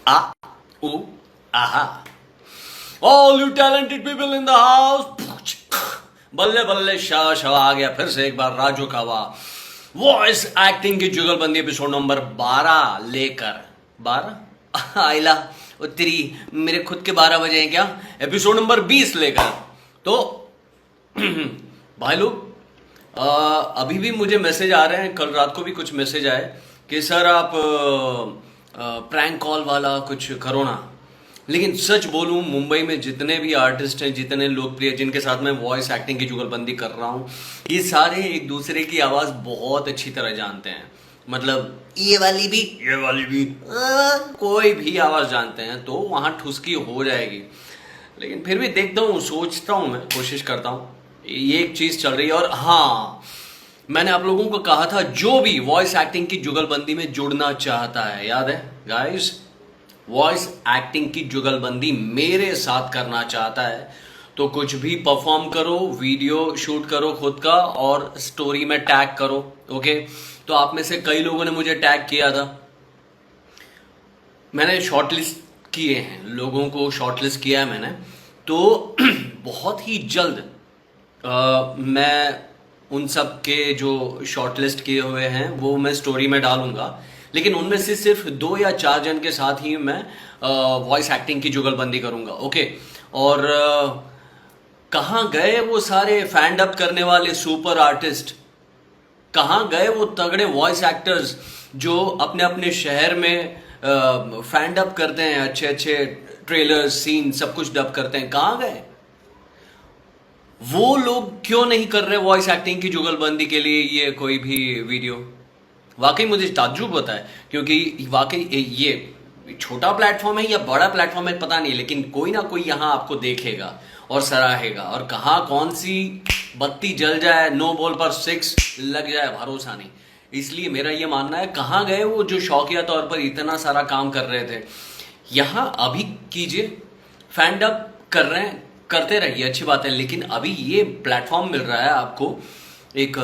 आ ऊ आहा all you talented people in the house. बल्ले बल्ले शाह शाह आ गया फिर से एक बार राजू का वाह वॉइस एक्टिंग की जुगलबंदी एपिसोड नंबर 12 लेकर 12 आइला उत्तरी मेरे खुद के 12 बजे हैं क्या। एपिसोड नंबर 20 लेकर तो भाई लोग अभी भी मुझे मैसेज आ रहे हैं, कल रात को भी कुछ मैसेज आए कि सर आप प्रैंक कॉल वाला कुछ करो ना। लेकिन सच बोलूं, मुंबई में जितने भी आर्टिस्ट हैं, जितने लोकप्रिय जिनके साथ मैं वॉइस एक्टिंग की जुगलबंदी कर रहा हूं, ये सारे एक दूसरे की आवाज़ बहुत अच्छी तरह जानते हैं। मतलब ये वाली भी कोई भी आवाज़ जानते हैं, तो वहां ठुसकी हो जाएगी। लेकिन फिर भी देखता हूँ, सोचता हूँ, मैं कोशिश करता हूँ, ये एक चीज़ चल रही है। और हाँ, मैंने आप लोगों को कहा था जो भी वॉइस एक्टिंग की जुगलबंदी में जुड़ना चाहता है, याद है गाइस, वॉइस एक्टिंग की जुगलबंदी मेरे साथ करना चाहता है तो कुछ भी परफॉर्म करो, वीडियो शूट करो खुद का और स्टोरी में टैग करो। ओके, तो आप में से कई लोगों ने मुझे टैग किया था, मैंने शॉर्टलिस्ट किए हैं, लोगों को शॉर्टलिस्ट किया है मैंने। तो बहुत ही जल्द मैं उन सब के जो शॉर्टलिस्ट किए हुए हैं वो मैं स्टोरी में डालूंगा। लेकिन उनमें से सिर्फ 2 या 4 जन के साथ ही मैं वॉइस एक्टिंग की जुगलबंदी करूंगा। ओके, और कहाँ गए वो सारे फैंड अप करने वाले सुपर आर्टिस्ट, कहाँ गए वो तगड़े वॉइस एक्टर्स जो अपने अपने शहर में फैंड अप करते हैं, अच्छे अच्छे ट्रेलर सीन सब कुछ डब करते हैं, कहाँ गए वो लोग? क्यों नहीं कर रहे वॉइस एक्टिंग की जुगलबंदी के लिए ये कोई भी वीडियो? वाकई मुझे ताज्जुब होता है, क्योंकि वाकई ये छोटा प्लेटफॉर्म है या बड़ा प्लेटफॉर्म है पता नहीं, लेकिन कोई ना कोई यहाँ आपको देखेगा और सराहेगा। और कहाँ कौन सी बत्ती जल जाए, नो बॉल पर 6 लग जाए, भरोसा नहीं। इसलिए मेरा ये मानना है, कहाँ गए वो जो शौकिया तौर पर इतना सारा काम कर रहे थे? यहाँ अभी कीजिए, फैंड अप कर रहे हैं, करते रहिए, अच्छी बात है। लेकिन अभी ये प्लेटफॉर्म मिल रहा है आपको एक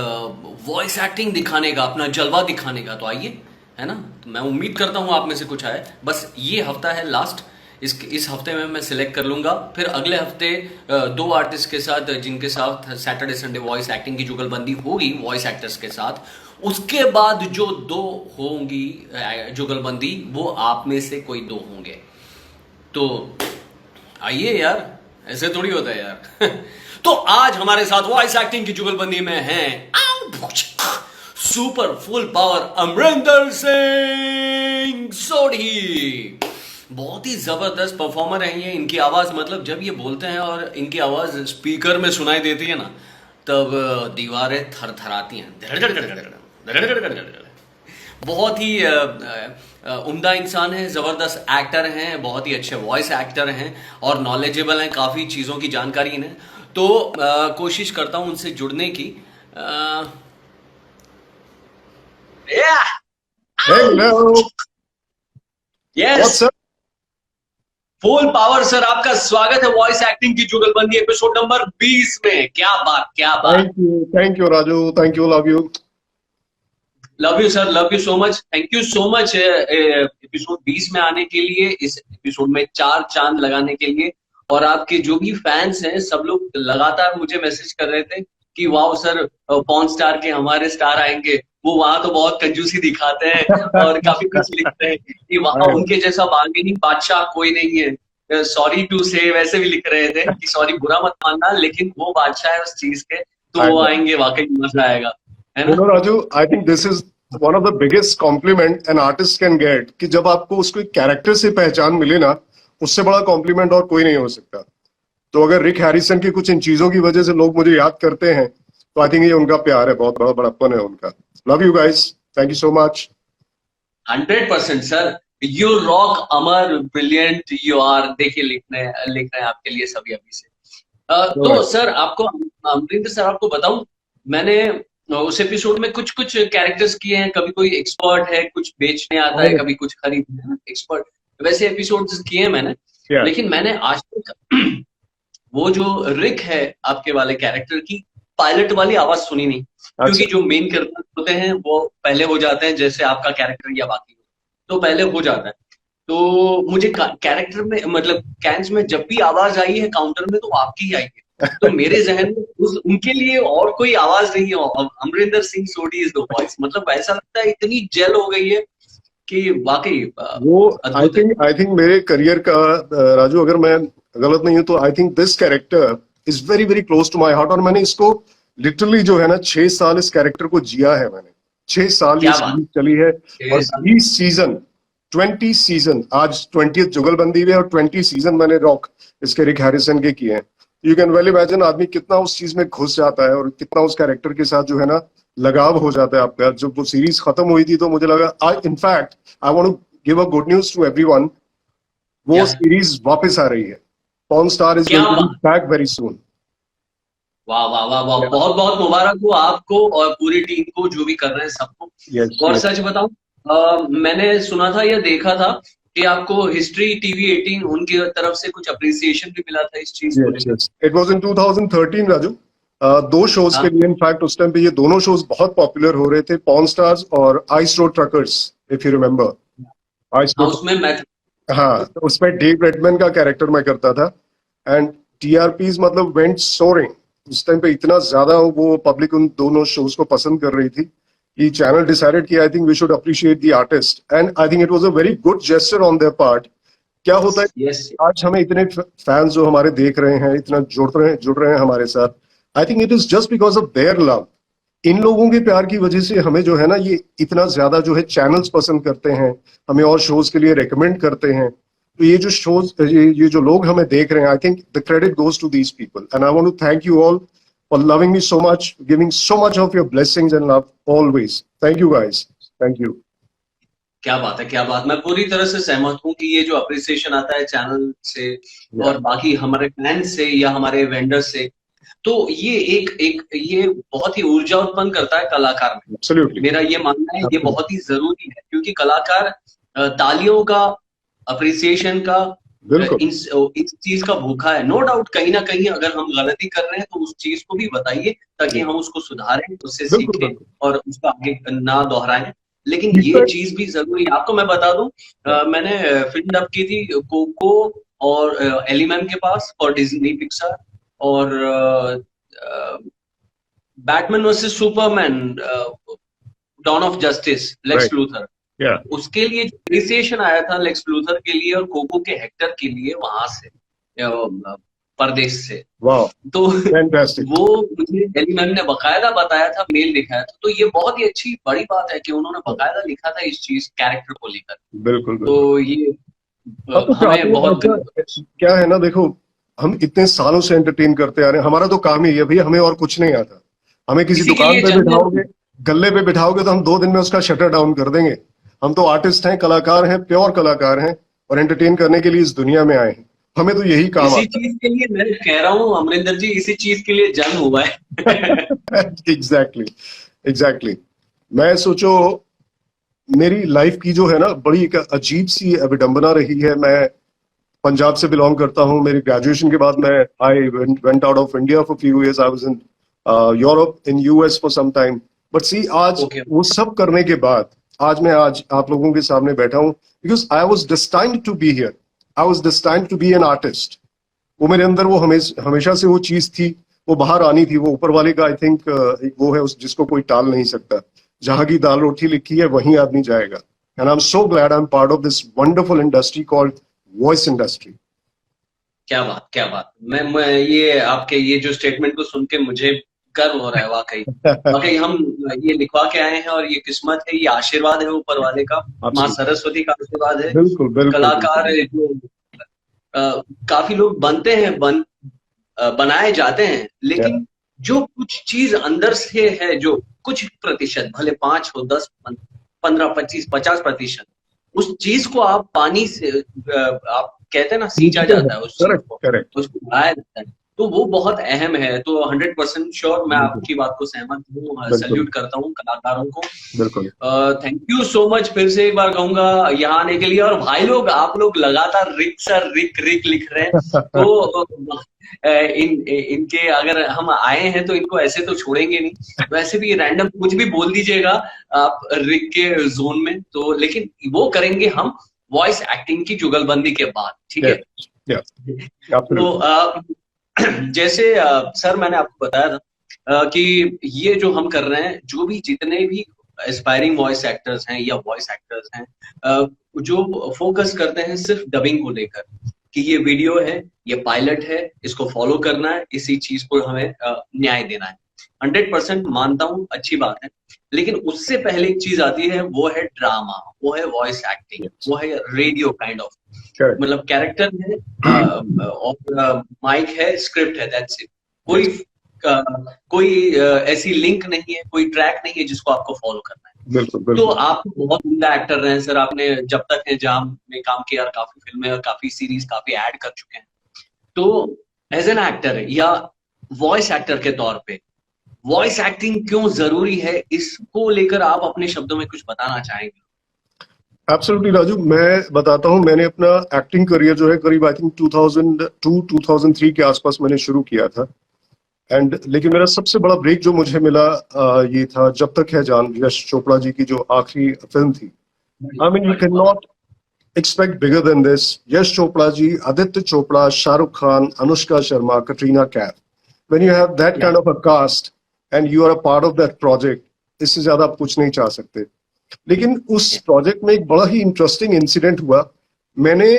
वॉइस एक्टिंग दिखाने का, अपना जलवा दिखाने का, तो आइए, है ना। तो मैं उम्मीद करता हूँ आप में से कुछ आए। बस ये हफ्ता है लास्ट, इस हफ्ते में मैं सिलेक्ट कर लूँगा। फिर अगले हफ्ते 2 आर्टिस्ट के साथ, जिनके साथ सैटरडे संडे वॉइस एक्टिंग की जुगलबंदी होगी वॉइस एक्टर्स के साथ, उसके बाद जो 2 होंगी जुगलबंदी, वो आप में से कोई 2 होंगे। तो आइए यार, ऐसे थोड़ी होता है यार। तो आज हमारे साथ वॉइस एक्टिंग की जुगलबंदी में हैं super full power Amarinder Singh Sodhi. बहुत ही जबरदस्त परफॉर्मर हैं ये। इनकी आवाज, मतलब जब ये बोलते हैं और इनकी आवाज स्पीकर में सुनाई देती है ना, तब दीवारें थरथराती हैं। बहुत ही उम्दा इंसान है, ज़बरदस्त एक्टर हैं, बहुत ही अच्छे वॉइस एक्टर हैं और नॉलेजेबल हैं, काफ़ी चीज़ों की जानकारी इन्हें। तो कोशिश करता हूं उनसे जुड़ने की। Hello. Yes, What's up? Full power sir, आपका स्वागत है वॉइस एक्टिंग की जुगलबंदी एपिसोड नंबर 20 में। क्या बात, क्या बात। Thank you, Raju. Thank you, love you. Love you sir, love you so much, thank you so much episode 20 में आने के लिए, इस एपिसोड में 4 चांद लगाने के लिए। और आपके जो भी फैंस हैं सब लोग लगातार मुझे मैसेज कर रहे थे कि वाओ सर, पॉर्न स्टार के हमारे स्टार आएंगे, वो वहां तो बहुत कंजूसी दिखाते हैं और काफी कुछ लिखते हैं कि वहां उनके जैसा बार्गेनिंग बादशाह कोई नहीं है। सॉरी टू से वैसे भी लिख रहे थे कि सॉरी बुरा मत मानना, लेकिन वो बादशाह है उस चीज के, तो वो आएंगे, वाकई मजा आएगा, है You ना। know, Raju, I think this is one of the biggest compliment an artist can get कि जब आपको उसको एक कैरेक्टर से पहचान मिले ना, उससे बड़ा कॉम्प्लीमेंट और कोई नहीं हो सकता। तो अगर रिक हैरिसन की कुछ इन चीजों की वजह से लोग मुझे याद करते हैं, तो आई थिंक ये उनका प्यार है, बहुत बड़ा बड़प्पन है उनका। Love you guys, thank you so much. 100% sir, you rock, Amar, brilliant you are. देखिए लिख रहे हैं आपके लिए सभी अभी से। तो सर आपको, अमरिंदर सर आपको बताऊं, मैंने उस एपिसोड में कुछ कुछ कैरेक्टर्स किए हैं। कभी कोई एक्सपर्ट है, कुछ बेचने आता है, कभी कुछ खरीदने है, एक्सपर्ट वैसे एपिसोड्स किए हैं मैंने। लेकिन मैंने आज तक वो जो रिक है आपके वाले कैरेक्टर की पायलट वाली आवाज सुनी नहीं, क्योंकि जो मेन कैरेक्टर होते हैं वो पहले हो जाते हैं, जैसे आपका कैरेक्टर या बाकी तो पहले हो जाता है। तो मुझे कैरेक्टर में मतलब कैंस में जब भी आवाज आई है काउंटर में तो आपकी ही आई है। तो मेरे जहन में उस उनके लिए और कोई आवाज नहीं है, अमरिंदर सिंह सोडी इज द वॉइस। मतलब ऐसा लगता है इतनी जेल हो गई है कि वाकई वो अद्भुत है। आई थिंक मेरे करियर का राजू, अगर मैं गलत नहीं हूं तो I think this character is very very close to my heart. और मैंने इसको लिटरली जो है ना 6 साल इस कैरेक्टर को जिया है मैंने। 6 साल ये क्या बात सीरीज चली है है। और 20 सीजन, 20 सीजन, आज 20th जुगलबंदी में, और 20 सीजन मैंने रॉक इसके रिक हैरिसन के किए हैं। यू कैन वेल इमेजिन आदमी कितना उस चीज में घुस जाता है और कितना उस कैरेक्टर के साथ जो है ना लगाव हो जाता है आपका। जब वो सीरीज खत्म हुई थी तो मुझे लगा, I in fact I want to give a good news to everyone, वो क्या सीरीज वापस आ रही है। पॉर्न स्टार इज क्या गोइंग टू बी बात। Back very soon. वाह वाह वाह वाह, बहुत बहुत मुबारक हो आपको और पूरी टीम को, जो भी कर रहे हैं यस सबको। और यस सच बताऊं, मैंने सुना था या देखा था कि आपको हिस्ट्री टीवी 18 उनकी तरफ से कुछ अप्रिसिएशन भी मिला था इस चीज को यस लेकर। Yes, it was in 2013 Raju. दो शोज के हाँ लिए इनफैक्ट उस टाइम पे ये दोनों शोज बहुत पॉपुलर हो रहे थे, पॉर्न स्टार्स और ice road truckers, if you remember ice हाँ, रोड। उसमें मैं हाँ, तो उसमें डेव रेडमैन का कैरेक्टर मैं करता था। एंड टीआरपीज मतलब वेंट सोरिंग। उस टाइम पे इतना ज्यादा वो पब्लिक उन दोनों शोज को पसंद कर रही थी कि चैनल डिसाइडेड कि I think we should appreciate the artist, and I think it was a very good gesture on their part. क्या होता है, यस आज हमें इतने फैंस जो हमारे देख रहे हैं, इतना जुड़ रहे हैं हमारे साथ, I think it is just because of their love. इन लोगों के प्यार की वजह से हमें जो है ना ये इतना ज्यादा जो है चैनल्स पसंद करते हैं, हमें और शोज के लिए रेकमेंड करते हैं। तो ये जो शोज, ये जो लोग हमें देख रहे हैं, I think the credit goes to these people, and I want to thank you all for loving me so much, giving so much of your blessings and love always. Thank you guys, thank you. क्या बात है, क्या बात। मैं पूरी तरह से सहमत हूँ कि ये जो अप्रिसिएशन आता है चैनल से या और बाकी हमारे फैंस से या हमारे वेंडर से, तो ये एक एक ये बहुत ही ऊर्जा उत्पन्न करता है कलाकार में। एब्सोल्युटली, मेरा ये मानना है ये बहुत ही जरूरी है, क्योंकि कलाकार तालियों का, अप्रिसिएशन का, बिल्कुल इस चीज का भूखा है। नो डाउट, कहीं ना कहीं अगर हम गलती कर रहे हैं तो उस चीज को भी बताइए ताकि हम उसको सुधारें, उससे बिल्कुल सीखें बिल्कुल। और उसको आगे ना दोहराएं। लेकिन ये इनफैक्ट चीज भी जरूरी है। आपको मैं बता दूं, मैंने फिल्म डब की थी कोको और एली मैम के पास और डिज्नी पिक्सार, और Batman versus Superman, dawn of justice, Lex right, Luthor, या उसके लिए एप्रिसिएशन आया था लेक्स लूथर के लिए और कोको के हेक्टर के लिए वहां से, परदेश से। वाह, तो फैंटास्टिक। वो मुझे एली मैम ने बकायदा बताया था, मेल दिखाया था। तो ये बहुत ही अच्छी बड़ी बात है कि उन्होंने बकायदा लिखा था इस चीज कैरेक्टर को लेकर। बिल्कुल बिल्कुल। तो ये अब तो चाहते हमें हैं बहुत अच्छा, क्या है ना, देखो हम इतने सालों से एंटरटेन करते आ रहे हैं, हमारा तो काम ही है भैया, हमें और कुछ नहीं आता। हमें किसी इसी के दुकान लिए पे जन्म। बिठाओगे, गल्ले पे बिठाओगे तो हम 2 दिन में उसका शटर डाउन कर देंगे। हम तो आर्टिस्ट हैं, कलाकार हैं, प्योर कलाकार हैं, और एंटरटेन करने के लिए इस दुनिया में आए हैं। हमें तो यही काम इसी आता चीज के लिए मैं कह रहा हूँ अमरिंदर जी, इसी चीज के लिए जन्म हुआ है। है। Exactly exactly. मैं सोचो, मेरी लाइफ की जो है ना बड़ी एक अजीब सी विडंबना रही है। मैं पंजाब से बिलोंग करता हूँ। मेरी ग्रेजुएशन के बाद मैं I went out of India for few years. I was in Europe, in US for some time. But see, आज ओके। वो सब करने के बाद आज आप लोगों के सामने बैठा हूँ, because I was destined to be here. I was destined to be an artist. वो मेरे अंदर वो हमेशा से वो चीज थी, वो बाहर आनी थी। वो ऊपर वाले का आई थिंक एक वो है जिसको कोई टाल नहीं सकता। जहां की दाल रोटी लिखी है वहीं आदमी जाएगा। And I am so glad I am part of this wonderful industry called voice industry. क्या बात, क्या बात। मैं ये आपके ये जो स्टेटमेंट को सुन के मुझे गर्व हो रहा है वाकई। वाकई हम ये लिखवा के आए हैं और ये किस्मत है, ये आशीर्वाद है ऊपर वाले का, माँ सरस्वती का आशीर्वाद है। बिल्कुल बिल्कुल कलाकार बिल्कुल। जो काफी लोग बनते हैं, बनाए जाते हैं, या लेकिन जो कुछ चीज अंदर से है, जो कुछ प्रतिशत, भले 5 हो, 10, 15, 25, 50%, उस चीज को आप पानी से आप कहते हैं ना, सींचा जाता है उस चीज करेक्ट को, करेक्ट। उसको बढ़ाया जाता है। तो वो बहुत अहम है। तो 100% श्योर मैं बिल्कुल आपकी बात को सहमत हूँ, बिल्कुल सल्यूट करता हूँ कलाकारों को। बिल्कुल। थैंक यू सो मच, फिर से एक बार कहूंगा यहाँ आने के लिए। और भाई लोग, आप लोग लगातार रिक सर रिक रिक लिख रहे हैं, तो इनके अगर हम आए हैं तो इनको ऐसे तो छोड़ेंगे नहीं। वैसे भी रैंडम कुछ भी बोल दीजिएगा आप रिक के जोन में, तो लेकिन वो करेंगे हम वॉइस एक्टिंग की जुगलबंदी के बाद, ठीक है। Yeah, तो absolutely. जैसे सर मैंने आपको बताया था कि ये जो हम कर रहे हैं, जो भी जितने भी एस्पायरिंग वॉइस एक्टर्स हैं या वॉइस एक्टर्स हैं, जो फोकस करते हैं सिर्फ डबिंग को लेकर कि ये वीडियो है, ये पायलट है, इसको फॉलो करना है, इसी चीज को हमें न्याय देना है, 100% मानता हूँ, अच्छी बात है। लेकिन उससे पहले एक चीज आती है, वो है ड्रामा, वो है वॉइस एक्टिंग, Yes, वो है रेडियो काइंड ऑफ, correct. मतलब कैरेक्टर है और माइक है, स्क्रिप्ट है, दैट्स इट। कोई Yes, कोई ऐसी लिंक नहीं है, कोई ट्रैक नहीं है जिसको आपको फॉलो करना है। बिल्कुल तो बिल्कुल। आप बहुत उम्दा एक्टर रहे हैं सर, आपने जब तक है जाम में काम किया और काफी फिल्में और काफी सीरीज, काफी ऐड कर चुके हैं। तो एज एन एक्टर या वॉइस एक्टर के तौर पे वॉइस एक्टिंग क्यों जरूरी है, इसको लेकर आप अपने शब्दों में कुछ बताना चाहेंगे? एब्सोल्युटली राजू, मैं बताता हूँ। मैंने अपना एक्टिंग करियर जो है करीब आई थिंक 2002-2003 के आसपास मैंने शुरू किया था। एंड लेकिन मेरा सबसे बड़ा ब्रेक जो मुझे मिला ये था जब तक है जान, यश चोपड़ा जी की जो आखिरी फिल्म थी। I mean you can not expect bigger than this. Yash Chopra ji, Aditya Chopra, Shah Rukh Khan, Anushka Sharma, Katrina Kaif. When you have that kind of a cast and you are a part of that project, इससे ज्यादा आप कुछ नहीं चाह सकते। लेकिन उस project में एक बड़ा ही इंटरेस्टिंग इंसिडेंट हुआ। मैंने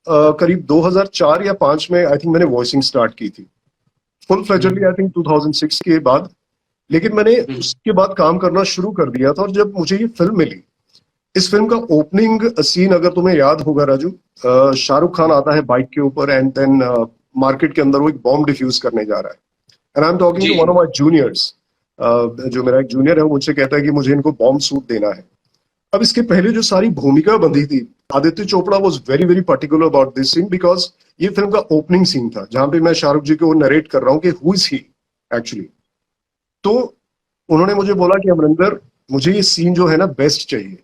करीब 2004 या 5 में आई थिंक मैंने वॉइसिंग स्टार्ट की थी, फुल फ्लेजरली आई थिंक 2006 के बाद। लेकिन मैंने उसके बाद काम करना शुरू कर दिया था। और जब मुझे ये फिल्म मिली, इस फिल्म का ओपनिंग सीन अगर तुम्हें याद होगा राजू, शाहरुख खान आता है बाइक के ऊपर एंड देन मार्केट के अंदर वो एक बॉम्ब डिफ्यूज करने जा रहा है। And I am talking to one of my juniors. जो मेरा एक जूनियर है वो मुझसे कहता है कि मुझे इनको बॉम्ब सूट देना है। अब इसके पहले जो सारी भूमिका बंधी थी, Aditya Chopra was very very particular about this scene because ये फिल्म का ओपनिंग सीन था जहां पे मैं शाहरुख जी को नरेट कर रहा हूँ कि हु इज ही एक्चुअली। तो उन्होंने मुझे बोला कि अमरिंदर, मुझे ये सीन जो है ना बेस्ट चाहिए,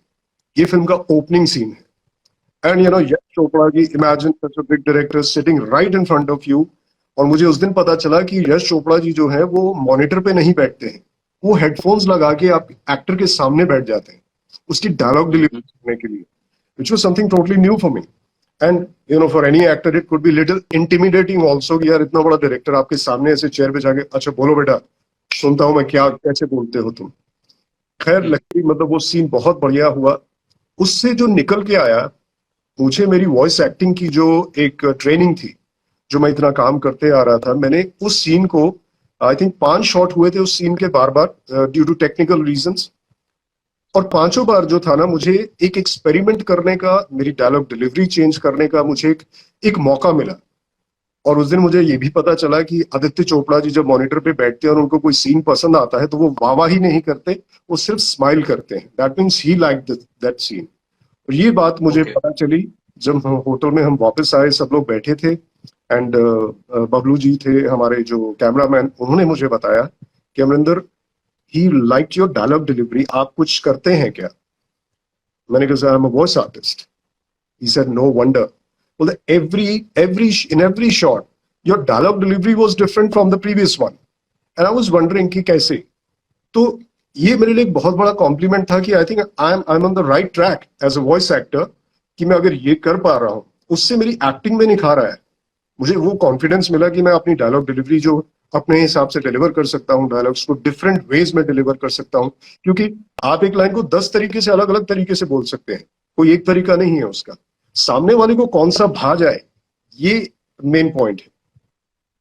ये फिल्म का ओपनिंग सीन है। And you know Yash Chopra ji, imagine such a big director sitting right in front of you. और मुझे उस दिन पता चला कि यश चोपड़ा जी जो है वो मॉनिटर पे नहीं बैठते हैं, वो हेडफोन्स लगा के आप एक्टर के सामने बैठ जाते हैं उसकी डायलॉग डिलीवरी करने के लिए, which was something totally new for me. And you know for any actor it could be little intimidating also कि यार इतना बड़ा डायरेक्टर आपके सामने ऐसे चेयर पे जाके, अच्छा बोलो बेटा, सुनता हूं मैं क्या कैसे बोलते हो तुम। खैर लकीली मतलब वो सीन बहुत बढ़िया हुआ। उससे जो निकल के आया, मुझे मेरी वॉइस एक्टिंग की जो एक ट्रेनिंग थी, जो मैं इतना काम करते आ रहा था, मैंने उस सीन को आई थिंक 5 शॉट हुए थे उस सीन के बार बार ड्यू टू टेक्निकल रीजंस। और 5 बार जो था ना, मुझे एक एक्सपेरिमेंट करने का, मेरी डायलॉग डिलीवरी चेंज करने का मुझे एक मौका मिला। और उस दिन मुझे ये भी पता चला कि आदित्य चोपड़ा जी जब मॉनिटर पे बैठते हैं और उनको कोई सीन पसंद आता है तो वो वाह ही नहीं करते, वो सिर्फ स्माइल करते हैं। That means he like that scene. और ये बात मुझे पता चली जब हम होटल में हम वापस आए, सब लोग बैठे थे एंड बबलू जी थे हमारे जो कैमरामैन, उन्होंने मुझे बताया कि अमरिंदर, ही लाइक योर डायलॉग डिलीवरी, आप कुछ करते हैं क्या? मैंने कहा I am a voice artist. He said, no wonder. Well, in every shot, your dialogue delivery was different from the previous one. And I was wondering कि कैसे? तो ये मेरे लिए एक बहुत बड़ा कॉम्प्लीमेंट था कि I think I am on the right track as a voice actor, कि मैं अगर ये कर पा रहा हूँ उससे मेरी एक्टिंग में निखार आया। मुझे वो कॉन्फिडेंस मिला कि मैं अपनी डायलॉग डिलीवरी जो अपने हिसाब से डिलीवर कर सकता हूँ, डायलॉग्स को डिफरेंट वेज में डिलीवर कर सकता हूँ। क्योंकि आप एक लाइन को 10 तरीके से अलग अलग तरीके से बोल सकते हैं, कोई एक तरीका नहीं है उसका। सामने वाले को कौन सा भा जाए, ये मेन पॉइंट है।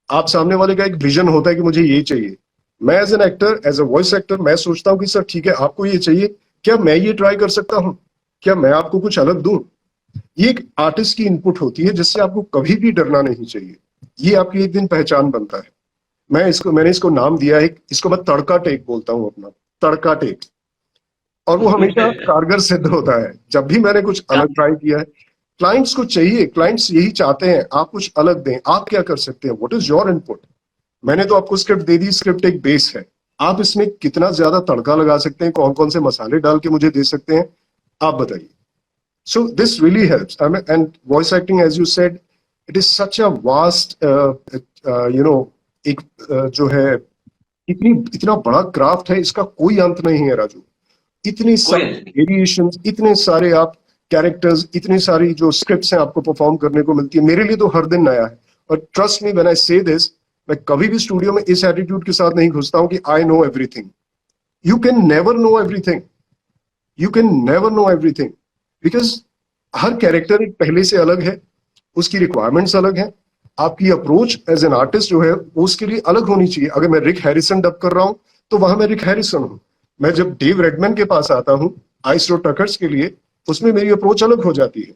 आप सामने वाले का एक विजन होता है कि मुझे ये चाहिए। मैं as an actor, as a voice actor, मैं सोचता हूँ कि सर ठीक है, आपको ये चाहिए, क्या मैं ये ट्राई कर सकता हूँ, क्या मैं आपको कुछ अलग दूं? ये एक आर्टिस्ट की इनपुट होती है जिससे आपको कभी भी डरना नहीं चाहिए। ये आपकी एक दिन पहचान बनता है। मैंने इसको नाम दिया है, इसको मैं तड़का टेक बोलता हूँ, अपना तड़का टेक। और वो हमेशा कारगर सिद्ध होता है। जब भी मैंने कुछ अलग ट्राई किया है, क्लाइंट्स को चाहिए, क्लाइंट्स यही चाहते हैं, आप कुछ अलग दें। आप क्या कर सकते हैं, व्हाट इज योर इनपुट? मैंने तो आपको स्क्रिप्ट दे दी, स्क्रिप्ट एक बेस है, आप इसमें कितना ज्यादा तड़का लगा सकते हैं, कौन कौन से मसाले डाल के मुझे दे सकते हैं, आप बताइए। So this really helps. And voice acting, as you said, it is such a vast you know, एक जो है इतना बड़ा क्राफ्ट है, इसका कोई अंत नहीं है राजू। इतनी सारी वेरिएशंस, इतने सारे आप कैरेक्टर्स, इतनी सारी जो स्क्रिप्ट्स हैं आपको परफॉर्म करने को मिलती है, मेरे लिए तो हर दिन नया है। और ट्रस्ट मी व्हेन आई से दिस, मैं कभी भी स्टूडियो में इस एटीट्यूड के साथ नहीं घुसता हूं कि I know everything. You can never know everything, you can never know everything, because her character एक पहले से अलग है, उसकी रिक्वायरमेंट्स अलग है, आपकी अप्रोच एज एन आर्टिस्ट जो है वो उसके लिए अलग होनी चाहिए। अगर मैं रिक हैरिसन डब कर रहा हूं तो वहां मैं रिक हैरिसन हूं। मैं जब डेव रेडमैन के पास आता हूं आइस रो टकर्स के लिए, उसमें मेरी अप्रोच अलग हो जाती है।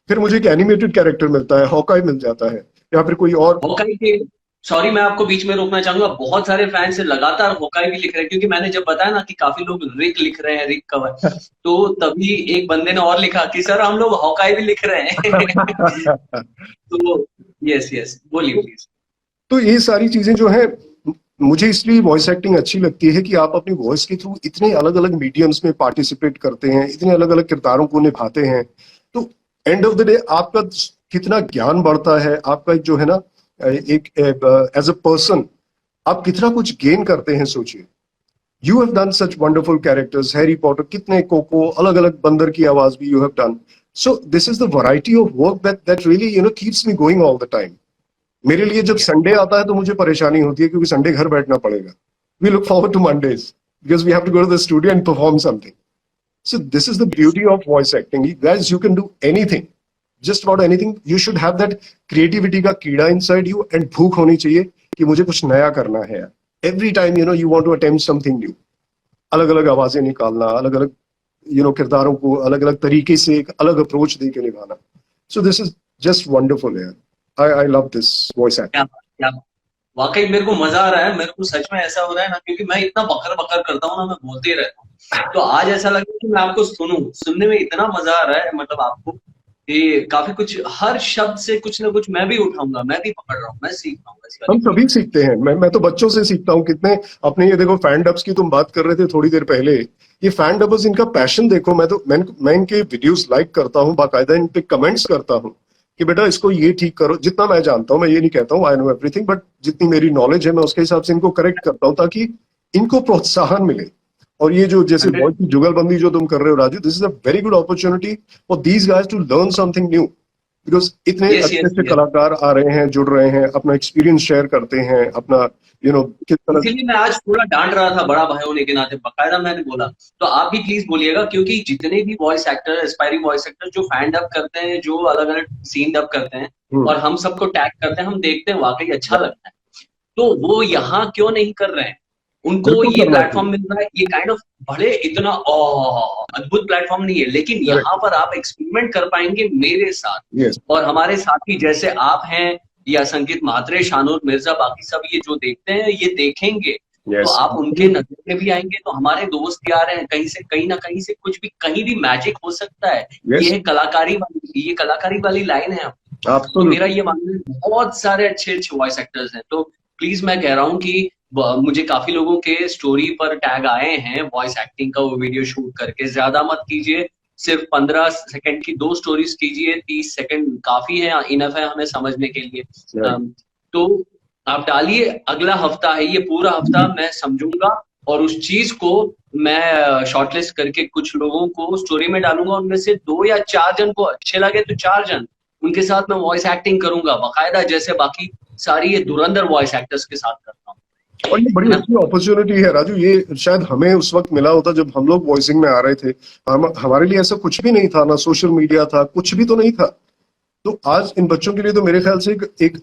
फिर मुझे एक एनिमेटेड कैरेक्टर मिलता है, हॉकाई मिल जाता है, या फिर कोई और। होकाई के, सॉरी मैं आपको बीच में रोकना चाहूंगा, बहुत सारे फैंस लगातार होकाई भी लिख रहे हैं, क्योंकि मैंने जब बताया ना कि काफी लोग रिक लिख रहे हैं, रिक कवर, तो तभी एक बंदे ने और लिखा कि सर हम लोग होकाई भी लिख रहे हैं। तो यस यस, बोलिए प्लीज। तो ये सारी चीजें जो है, मुझे इसलिए वॉइस एक्टिंग अच्छी लगती है कि आप अपनी वॉइस के थ्रू इतने अलग अलग मीडियम्स में पार्टिसिपेट करते हैं, इतने अलग अलग किरदारों को निभाते हैं। तो एंड ऑफ द डे आपका कितना ज्ञान बढ़ता है, आपका जो है ना एक एज अ पर्सन आप कितना कुछ गेन करते हैं, सोचिए। You have done such wonderful characters, Harry Potter, कितने कोको, अलग अलग बंदर की आवाज भी you have done. So this is the variety of work that really keeps me going all the time. मेरे लिए जब संडे आता है तो मुझे परेशानी होती है, क्योंकि संडे घर बैठना पड़ेगा। We look forward to Mondays because we have to go to the studio and perform something. So this is the beauty of voice acting. You guys, you can do anything, just about anything. You should have that creativity का कीड़ा inside you and भूख होनी चाहिए कि मुझे कुछ नया करना है यार। Every time you want to attempt something new. अलग अलग आवाजें निकालना, अलग अलग किरदारों को अलग अलग तरीके से एक अलग अप्रोच दे के निभाना। So this is just wonderful यार। I love this voice acting. क्या वाकई मेरे को मजा आ रहा है, मेरे को सच में ऐसा हो रहा है ना, क्योंकि मैं इतना बकर बकर करता हूँ ना, मैं बोलते ही रहता हूँ, तो आज ऐसा लग रहा है कि मैं आपको सुनूं, सुनने में इतना मजा आ रहा है, मतलब आपको कि काफी कुछ, हर शब्द से कुछ ना कुछ मैं भी उठाऊंगा, मैं भी पकड़ रहा हूँ, मैं सीख रहा हूँ इस हम वाली सभी सीखते हैं। मैं तो बच्चों से सीखता हूँ कितने अपने। ये देखो फैन डब्स की तुम बात कर रहे थे थोड़ी देर पहले, ये फैन डबर्स, इनका पैशन देखो। मैं इनके वीडियोस लाइक करता हूँ, बाकायदा इन पे कमेंट्स करता हूँ कि बेटा इसको ये ठीक करो। जितना मैं जानता हूँ, मैं ये नहीं कहता हूँ आई नो एवरीथिंग, बट जितनी मेरी नॉलेज है मैं उसके हिसाब से इनको करेक्ट करता हूँ, ताकि इनको प्रोत्साहन मिले। और ये जो जैसे 100। वॉइस की जुगलबंदी जो तुम कर रहे हो Raju, this is a very good opportunity for these guys to learn something new, because इतने यस अच्छे यस अच्छे यस, कलाकार आ रहे हैं, जुड़ रहे हैं, अपना एक्सपीरियंस शेयर करते हैं, अपना किस तरह। इसीलिए मैं आज थोड़ा डांट रहा था, बड़ा भाई होने के नाते बकायदा मैंने बोला, तो आप भी प्लीज बोलिएगा, क्योंकि जितने भी voice actor, aspiring voice actor जो फैन डब करते हैं, जो अलग अलग सीन डब करते हैं और हम सबको टैग करते हैं, हम देखते हैं, वाकई अच्छा लगता है, तो वो यहाँ क्यों नहीं कर रहे हैं? उनको बिल्कुल ये करना प्लेटफॉर्म चाहिए। मिल रहा है, ये काइंड ऑफ भले इतना अद्भुत प्लेटफॉर्म नहीं है, लेकिन करेक्ट। यहाँ पर आप एक्सपेरिमेंट कर पाएंगे मेरे साथ, यस। और हमारे साथी जैसे आप हैं, या संकेत म्हात्रे, शानूर मिर्जा, बाकी सब ये जो देखते हैं ये देखेंगे, तो यस। आप उनके नजर में भी आएंगे, तो हमारे दोस्त यार हैं, कहीं से कहीं ना कहीं से कुछ भी, कहीं भी मैजिक हो सकता है। यस। ये कलाकारी वाली लाइन है। तो मेरा एब्सोल्युटली। ये मानना है, बहुत सारे अच्छे अच्छे वॉइस एक्टर्स हैं, तो प्लीज मैं कह रहा हूँ कि मुझे काफी लोगों के स्टोरी पर टैग आए हैं वॉइस एक्टिंग का वो वीडियो शूट करके, ज्यादा मत कीजिए, सिर्फ 15 सेकंड की 2 स्टोरीज कीजिए, 30 सेकंड काफी है, इनफ है हमें समझने के लिए। तो आप डालिए, अगला हफ्ता है, ये पूरा हफ्ता मैं समझूंगा, और उस चीज को मैं शॉर्टलिस्ट करके कुछ लोगों को स्टोरी में डालूंगा, उनमें से 2 या 4 जन को अच्छे लगे तो 4 जन, उनके साथ मैं वॉइस एक्टिंग करूंगा बाकायदा, जैसे बाकी सारी ये धुरंधर वॉइस एक्टर्स के साथ करता हूँ, और ये बड़ी है ना? अच्छी अपॉर्चुनिटी है राजू, ये शायद हमें उस वक्त मिला होता जब हम लोग वॉइसिंग में आ रहे थे। हमारे लिए ऐसा कुछ भी नहीं था, ना सोशल मीडिया था, कुछ भी तो नहीं था। तो आज इन बच्चों के लिए तो मेरे ख्याल से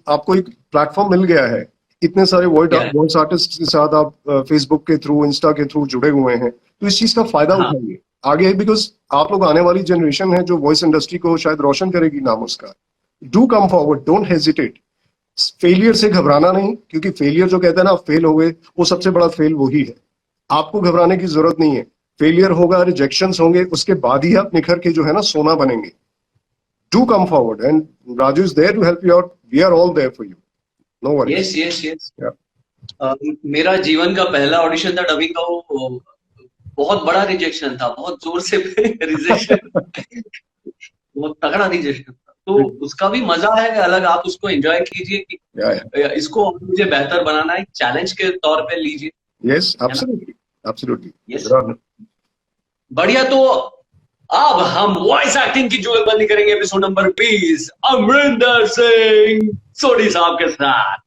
आपको एक प्लेटफॉर्म मिल गया है। इतने सारे वॉइस आर्टिस्ट के साथ आप फेसबुक के थ्रू, इंस्टा के थ्रू जुड़े हुए हैं, तो इस चीज का फायदा हाँ उठाइए आगे, बिकॉज आप लोग आने वाली जनरेशन है जो वॉइस इंडस्ट्री को शायद रोशन करेगी नाम उसका। Do come forward, don't hesitate. Failure से घबराना नहीं, क्योंकि फेलियर जो कहते हैं ना आप फेल हो गए, वो सबसे बड़ा फेल वही है। आपको घबराने की जरूरत नहीं है। फेलियर होगा, रिजेक्शंस होंगे, उसके बाद ही आप निखर के जो है ना सोना बनेंगे। Do come forward and Raju is there to help you out. We are all there for you, no worries. Yes yes yes. मेरा जीवन का पहला ऑडिशन था डबिंग का, वो बहुत बड़ा रिजेक्शन था, बहुत जोर से रिजेक्शन, बहुत तगड़ा रिजेक्शन था, तो उसका भी मजा है अलग, आप उसको एंजॉय कीजिए कि इसको और मुझे बेहतर बनाना है, चैलेंज के तौर पे लीजिए। Yes, absolutely, absolutely. यस, बढ़िया। तो अब हम वॉइस एक्टिंग की जुगलबंदी करेंगे एपिसोड नंबर 20 अमरिंदर सिंह सोडी साहब के साथ।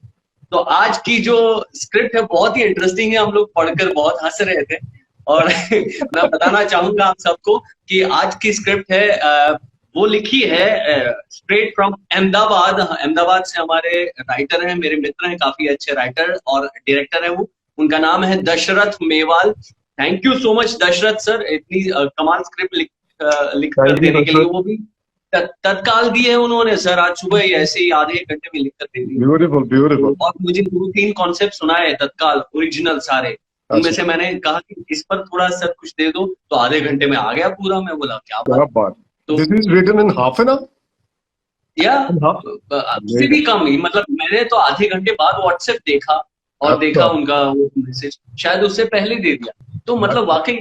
तो आज की जो स्क्रिप्ट है बहुत ही इंटरेस्टिंग है, हम लोग पढ़कर बहुत हंस रहे थे। और मैं बताना चाहूंगा आप सबको कि आज की स्क्रिप्ट है वो लिखी है स्ट्रेट फ्रॉम अहमदाबाद। अहमदाबाद से हमारे राइटर हैं, मेरे मित्र हैं, काफी अच्छे राइटर और डायरेक्टर है वो। उनका नाम है Dashrath Mewal. Thank you so much Dashrath sir, इतनी कमाल स्क्रिप्ट लिख कर थैंक यू देने के लिए, दशरथ। वो भी तत्काल दी है उन्होंने सर। आज सुबह ही ऐसे ही आधे एक घंटे में लिख कर दे दी। Beautiful beautiful. और मुझे 2-3 कॉन्सेप्ट सुनाए तत्काल ओरिजिनल सारे। उनमें अच्छा, से मैंने कहा कि इस पर थोड़ा सर कुछ दे दो, तो आधे घंटे में आ गया पूरा। मैं बोला क्या बात। क्या बात। तो this is written in half an hour. या हाँ, उससे भी कम ही, मतलब मैंने तो आधे घंटे बाद व्हाट्सएप देखा और देखा अच्छा उनका वो मैसेज, शायद उससे पहले दे दिया। तो मतलब वाकई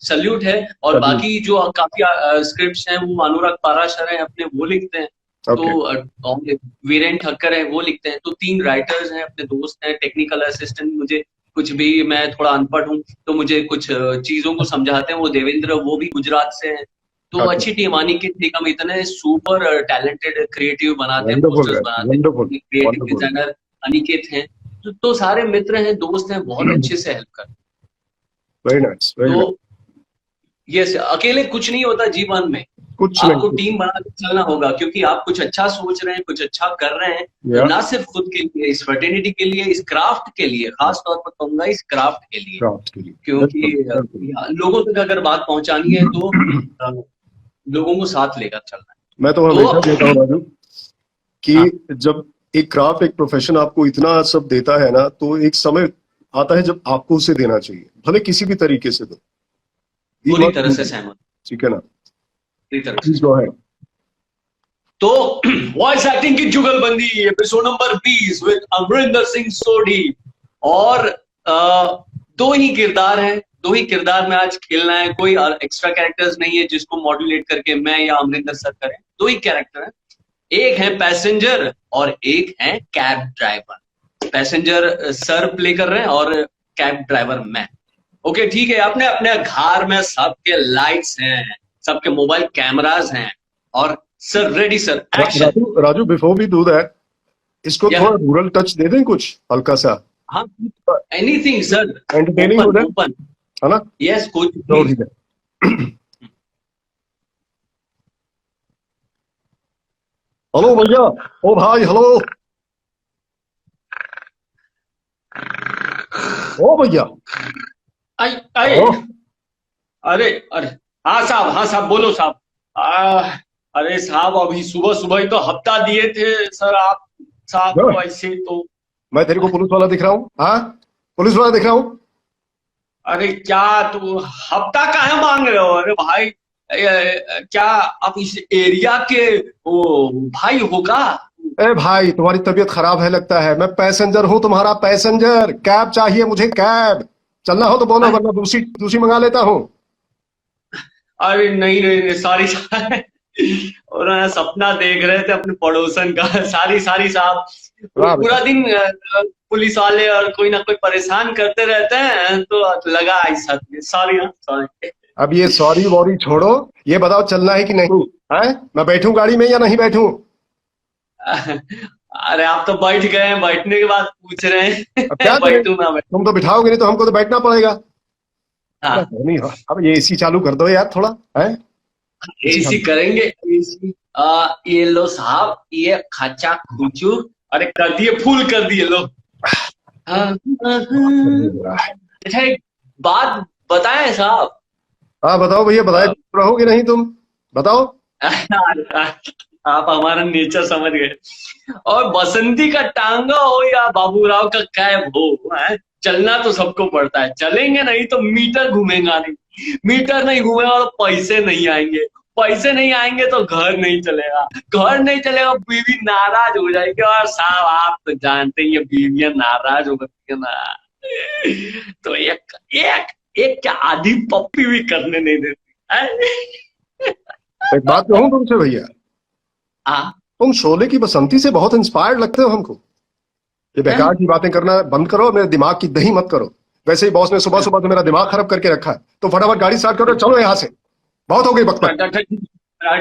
सल्यूट है। और चलिए, बाकी जो काफी स्क्रिप्ट्स हैं वो अनुराग पाराशर हैं अपने, वो लिखते हैं। तो ओके और वीरेन ठक्कर है वो लिखते हैं। तो 3 राइटर्स हैं, अपने दोस्त हैं। टेक्निकल असिस्टेंट मुझे कुछ भी, मैं थोड़ा अनपढ़ हूँ तो मुझे कुछ चीजों को समझाते हैं वो देवेंद्र, वो भी गुजरात से हैं। तो अच्छा, अच्छी टीम। अनिकेत निगम इतने सुपर टैलेंटेड क्रिएटिव बनाते हैं, वंडरफुल पोस्टर्स है, बनाते वंडरफुल हैं। Creative wonderful. डिजाइनर अनिकेत हैं। तो सारे मित्र हैं, दोस्त हैं, बहुत अच्छे से हेल्प करते वेरी नाइस हैं। Very nice. तो ये अकेले कुछ नहीं होता जीवन में, कुछ आपको नहीं। टीम बना के चलना होगा, क्योंकि आप कुछ अच्छा सोच रहे हैं, कुछ अच्छा कर रहे हैं, या ना सिर्फ खुद के लिए, इस फर्टिनिटी के लिए, इस क्राफ्ट के लिए, खास तौर पर कहूंगा इस क्राफ्ट के लिए। क्राफ्ट के लिए क्योंकि बिल्कुल बिल्कुल। लोगों तक अगर बात पहुंचानी है तो अ, लोगों को साथ लेकर चलना मैं तो है। हमेशा कहता हूँ तो राजू हाँ, कि जब एक क्राफ्ट एक प्रोफेशन आपको इतना सब देता है ना, तो एक समय आता है जब आपको उसे देना चाहिए, भले किसी भी तरीके से दो। ये पूरी मत तरह से भूलिए, सहमत, ठीक है ना। पूरी तरह से प्लीज गो सहमत। अहेड। तो वॉइस एक्टिंग की जुगलबंदी episode number 20 with Amarinder Singh Sodhi. और दो ही किरदार हैं, दो ही किरदार में आज खेलना है। कोई एक्स्ट्रा कैरेक्टर्स नहीं है जिसको मॉड्यूलेट करके मैं या अमरिंदर सर करें। दो ही कैरेक्टर हैं, एक है पैसेंजर और एक है cab driver. Passenger sir play कर रहे हैं और कैब ड्राइवर मैं। ओके ठीक है। अपने अपने घर में सबके लाइट्स हैं, सबके मोबाइल कैमरास हैं, और sir ready sir, action. Raju Raju, before we do that, इसको या थोड़ा रूरल टच दे दें, कुछ हल्का सा। हाँ, एनीथिंग सर, एंटरटेनिंग हो ओपन जाए, ओपन। है ना। यस कुछ चलो प्लीज। ठीक है। हेलो भैया। ओ भाई हेलो। ओ भैया। आई आई। हेलो। अरे अरे, हाँ साहब बोलो साहब। अरे साहब, अभी सुबह सुबह ही तो हफ्ता दिए थे सर आप साहब, जो, तो ऐसे तो। मैं तेरे को पुलिस वाला दिख रहा हूँ? हाँ, पुलिस वाला दिख रहा हूँ? अरे क्या तू हफ्ता काहे मांग रहे हो? अरे भाई, क्या आप इस एरिया के वो भाई हो का? ए भाई, तुम्हारी तबीयत खराब है लगता है। मैं पैसेंजर हूँ, तुम्हारा पैसेंजर। कैब चाहिए मुझे, कैब। चलना हो तो बोलो, वरना दूसरी दूसरी मंगा लेता हूँ। अरे नहीं नहीं नहीं, सॉरी और सपना देख रहे थे अपने पड़ोसन का। सारी सारी साहब, वाह बेटा। पूरा दिन पुलिस वाले और कोई ना कोई परेशान करते रहते हैं, तो लगा ऐसा। Sorry sorry. अब ये सॉरी वॉरी छोड़ो, ये बताओ चलना है कि नहीं है? मैं बैठूं गाड़ी में या नहीं बैठूं? अरे आप तो बैठ गए हैं, बैठने के बाद पूछ रहे अब क्या हैं करें, बैठू ना बैठू। तुम तो बिठाओगे नहीं तो हमको तो बैठना पड़ेगा। अरे हाँ, नहीं, अब ये एसी चालू कर दो यार थोड़ा, है। एसी एसी चालू। करेंगे एसी। ये लो साहब, ये खचा खुचू, अरे कर दिए, फुल कर दिए लो। हाँ, नहीं हो रहा है। अच्छा एक बात बताएं साहब। हाँ बताओ भैया, बताए अ, रहोगे नहीं तुम? बताओ। आप हमारा नेचर समझ गए। और बसंती का टांगा हो या बाबूराव का कैब हो, चलना तो सबको पड़ता है। चलेंगे नहीं तो मीटर घूमेगा नहीं, मीटर नहीं घूमेगा तो पैसे नहीं आएंगे, पैसे नहीं आएंगे तो घर नहीं चलेगा, घर नहीं चलेगा बीवी नाराज हो जाएगी। और साहब आप तो जानते ही हैं, बीवियां नाराज हो जाती है ना। तो एक एक एक क्या आधी पप्पी भी करने नहीं देती। एक बात कहूँ तुमसे भैया, हाँ, तुम शोले की बसंती से बहुत इंस्पायर्ड लगते हो हमको। ये बेकार की बातें करना बंद करो, मेरे दिमाग की दही मत करो। वैसे ही बॉस ने सुबह सुबह तो मेरा दिमाग खराब करके रखा है, तो फटाफट गाड़ी स्टार्ट करो, चलो यहाँ से। बहुत हो गई बकबक।